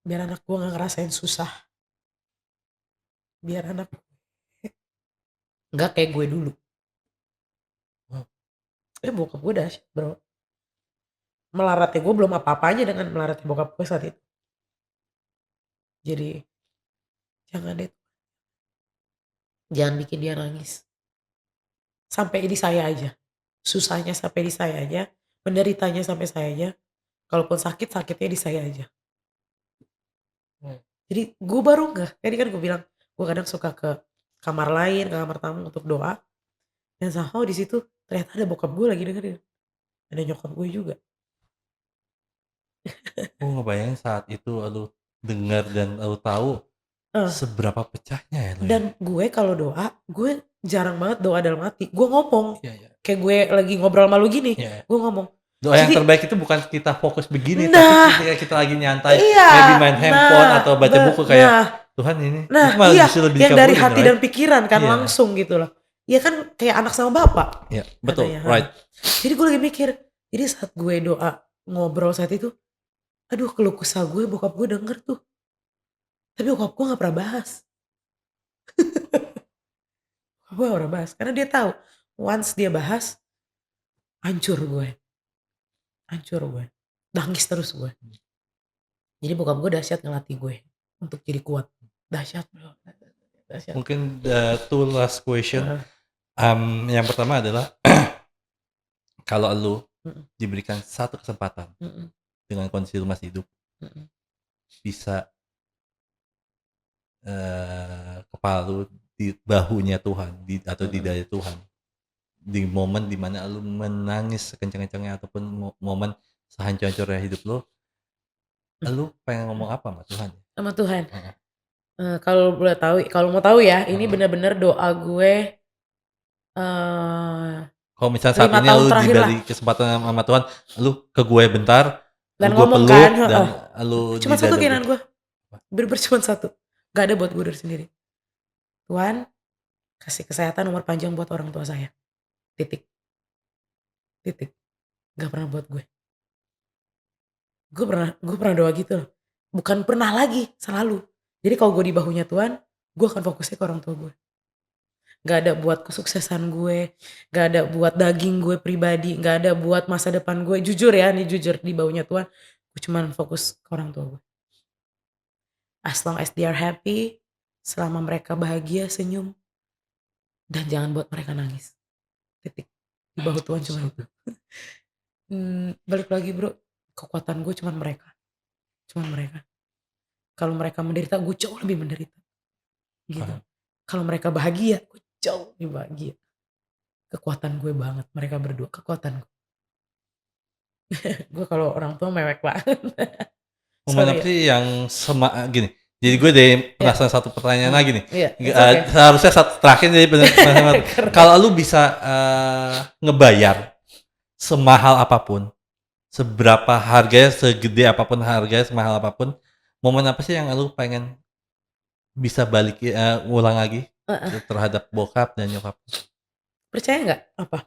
anak gue gak ngerasain susah. Biar anak gak kayak gue dulu. Bokap gue dahsyat bro. Melaratnya gue belum apa-apanya dengan melaratnya bokap gue saat itu. Jadi jangan deh, jangan bikin dia nangis. Sampai di saya aja. Susahnya sampai di saya aja. Menderitanya sampai saya aja. Kalaupun sakit, sakitnya di saya aja. Jadi gue baru nggak. Tadi kan gue bilang, gue kadang suka ke kamar lain, ke kamar tamu untuk doa. Dan somehow di situ ternyata ada bokap gue lagi dengerin. Ada nyokap gue juga. Gue ngebayangin saat itu lu dengar dan lu tahu seberapa pecahnya ya lu. Dan gue kalau doa, gue jarang banget doa dalam hati. Gue ngomong. Iya. Kayak gue lagi ngobrol sama lu gini. Iya. Gue ngomong. Doa yang terbaik itu bukan kita fokus begini, Nah, tapi ketika kita lagi nyantai, iya, maybe main handphone atau baca buku kayak Tuhan ini. Nah, malah iya, justru lebih yang dari dikabulin, hati right? dan pikiran kan Iya. langsung gitu loh. Iya kan kayak anak sama bapak. Iya, betul, katanya. right. Jadi gue lagi mikir, jadi saat gue doa ngobrol saat itu, aduh keluh kesah gue bokap gue denger tuh. Tapi bokap gue gak pernah bahas. Gue gak pernah bahas, karena dia tahu once dia bahas, hancur gue. Nangis terus gue. Jadi bokap gue dahsyat ngelatih gue untuk jadi kuat. Dahsyat bro. Dahsyat. Mungkin the two last question. Yang pertama adalah kalau lu diberikan satu kesempatan dengan kondisi lu masih hidup, bisa kepala lu di bahunya Tuhan atau di dada Tuhan, di momen dimana lu menangis sekencang-kencangnya ataupun momen sehancur-hancurnya hidup lu pengen ngomong apa sama Tuhan? Sama Tuhan. Kalau boleh tahu, kalau mau tahu ya, ini benar-benar doa gue. Kalau misalnya saat ini lu diberi kesempatan sama Tuhan, lu ke gue bentar, dan lu ngomong peluk, kan, dan lu cuma di satu dada keinginan gue, bener-bener cuma satu, gak ada buat gue dari sendiri. Tuhan kasih kesehatan umur panjang buat orang tua saya, titik, gak pernah buat gue. Gue pernah doa gitu loh, bukan pernah lagi, selalu. Jadi kalau gue di bahunya Tuhan, gue akan fokusnya ke orang tua gue. Gak ada buat kesuksesan gue, gak ada buat daging gue pribadi, gak ada buat masa depan gue. Jujur ya, nih jujur, di baunya Tuhan, gue cuma fokus ke orang tua gue. As long as they are happy, selama mereka bahagia, senyum, dan jangan buat mereka nangis. Titik. Di bawah Tuhan cuma itu. Balik lagi bro, kekuatan gue cuma mereka. Kalau mereka menderita, gue jauh lebih menderita. Gitu. Paham. Kalau mereka bahagia, gue jauh lebih bahagia. Kekuatan gue banget, mereka berdua kekuatan gue. Gue kalau orang tua mewek banget. Momen Sorry apa ya. sih yang gini, jadi gue deh Ya. penasaran satu pertanyaan lagi nih. Iya, it's okay. Seharusnya satu terakhir jadi penasaran. Keren. Kalau lu bisa ngebayar semahal apapun, seberapa harganya, segede apapun harganya, semahal apapun, momen apa sih yang lu pengen bisa balik ulang lagi Heeh. terhadap bokap dan nyokap? Percaya nggak? Apa?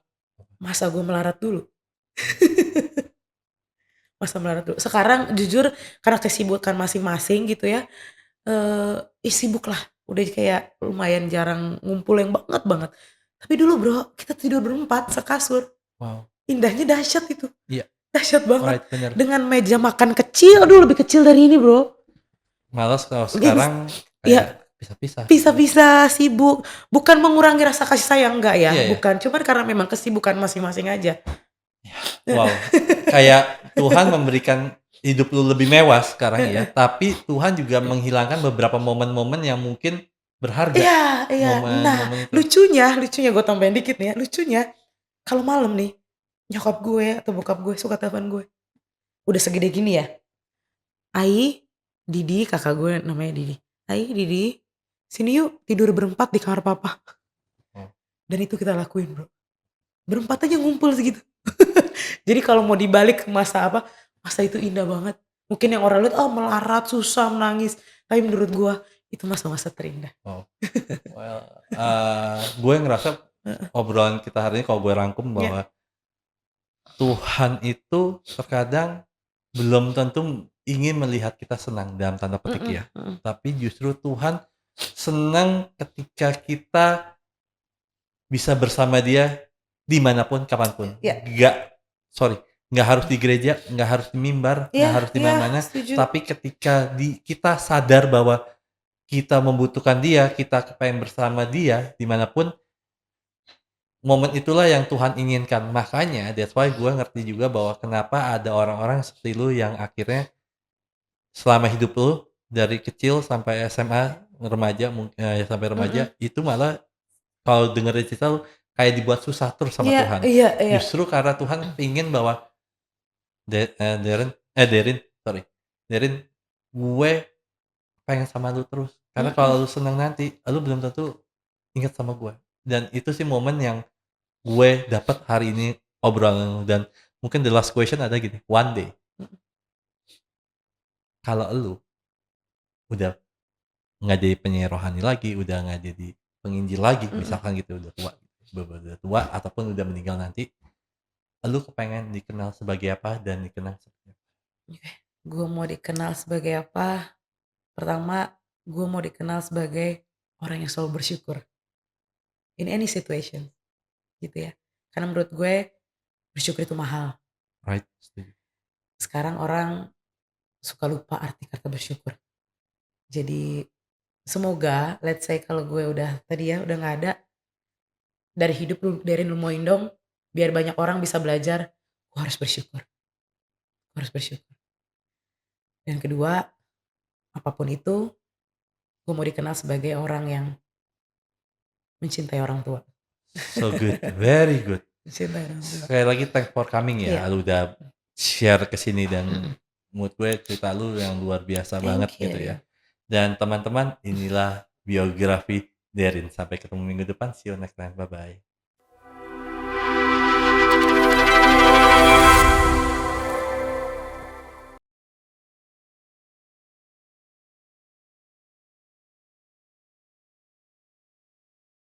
Masa gue melarat dulu. Masa melarat dulu. Sekarang jujur karena kesibukan masing-masing gitu ya. Sibuk lah. Udah kayak lumayan jarang ngumpul yang banget banget. Tapi dulu bro, kita tidur berempat sekasur. Wow. Indahnya dahsyat itu. Iya. Dahsyat banget. Alright, bener. Dengan meja makan kecil, aduh lebih kecil dari ini bro. Malas kalau Gitu. sekarang Ya, kayak pisah-pisah. pisah-pisah, sibuk. Bukan mengurangi rasa kasih sayang, enggak ya. Iya, iya. Bukan, cuman karena memang kesibukan masing-masing aja. Wow, kayak Tuhan memberikan hidup lu lebih mewah sekarang ya, tapi Tuhan juga menghilangkan beberapa momen-momen yang mungkin berharga. Iya, iya. Nah, Momen-momen itu. lucunya gue tambahin dikit nih ya. Lucunya, kalau malam nih, nyokap gue atau bokap gue suka telepon gue. Udah segede gini ya. Ai, Didi, kakak gue namanya Didi. Ai, Didi, sini yuk tidur berempat di kamar papa. Oh. Dan itu kita lakuin bro. Berempat aja ngumpul segitu. Jadi kalau mau dibalik ke masa apa, masa itu indah banget. Mungkin yang orang lihat, oh melarat, susah, menangis. Tapi menurut gue, itu masa-masa terindah. Oh. Well, gue ngerasa obrolan kita hari ini kalau gue rangkum bahwa Tuhan itu terkadang belum tentu ingin melihat kita senang dalam tanda petik ya. Tapi justru Tuhan senang ketika kita bisa bersama dia dimanapun, kapanpun. Ya. Nggak harus di gereja, nggak harus di mimbar, nggak harus di mana-mana. Tapi ketika kita sadar bahwa kita membutuhkan dia, kita pengen bersama dia dimanapun, momen itulah yang Tuhan inginkan. Makanya that's why gue ngerti juga bahwa kenapa ada orang-orang seperti lu yang akhirnya selama hidup lu dari kecil sampai SMA, remaja, sampai remaja, itu malah kalau dengerin cerita lu kayak dibuat susah terus sama Tuhan. Iya. Justru karena Tuhan ingin bahwa Derin, gue pengen sama lu terus. Karena kalau lu senang nanti, lu belum tentu ingat sama gue. Dan itu sih momen yang gue dapat hari ini obrolan lu. Dan mungkin the last question ada gini, one day kalau lu udah nggak jadi penyanyi rohani lagi, udah nggak jadi penginjil lagi, misalkan gitu, udah tua ataupun udah meninggal nanti, lu kepengen dikenal sebagai apa dan dikenal sebagai apa? Gue mau dikenal sebagai apa? Pertama, gue mau dikenal sebagai orang yang selalu bersyukur. In any situation. Gitu ya. Karena menurut gue, bersyukur itu mahal. Right? Sekarang orang suka lupa arti kata bersyukur. Jadi semoga let's say kalau gue udah tadi ya udah nggak ada, dari hidup lu dari Ilmu Indong, biar banyak orang bisa belajar, gue harus bersyukur. Gue harus bersyukur. Dan kedua, apapun itu, gue mau dikenal sebagai orang yang mencintai orang tua. So good, very good. Mencintai orang tua. Sekali lagi thanks for coming ya, lu udah share kesini dan menurut gue cerita lu yang luar biasa banget gitu ya. Dan teman-teman, inilah biografi Derin. Sampai ketemu minggu depan. See you next time. Bye-bye.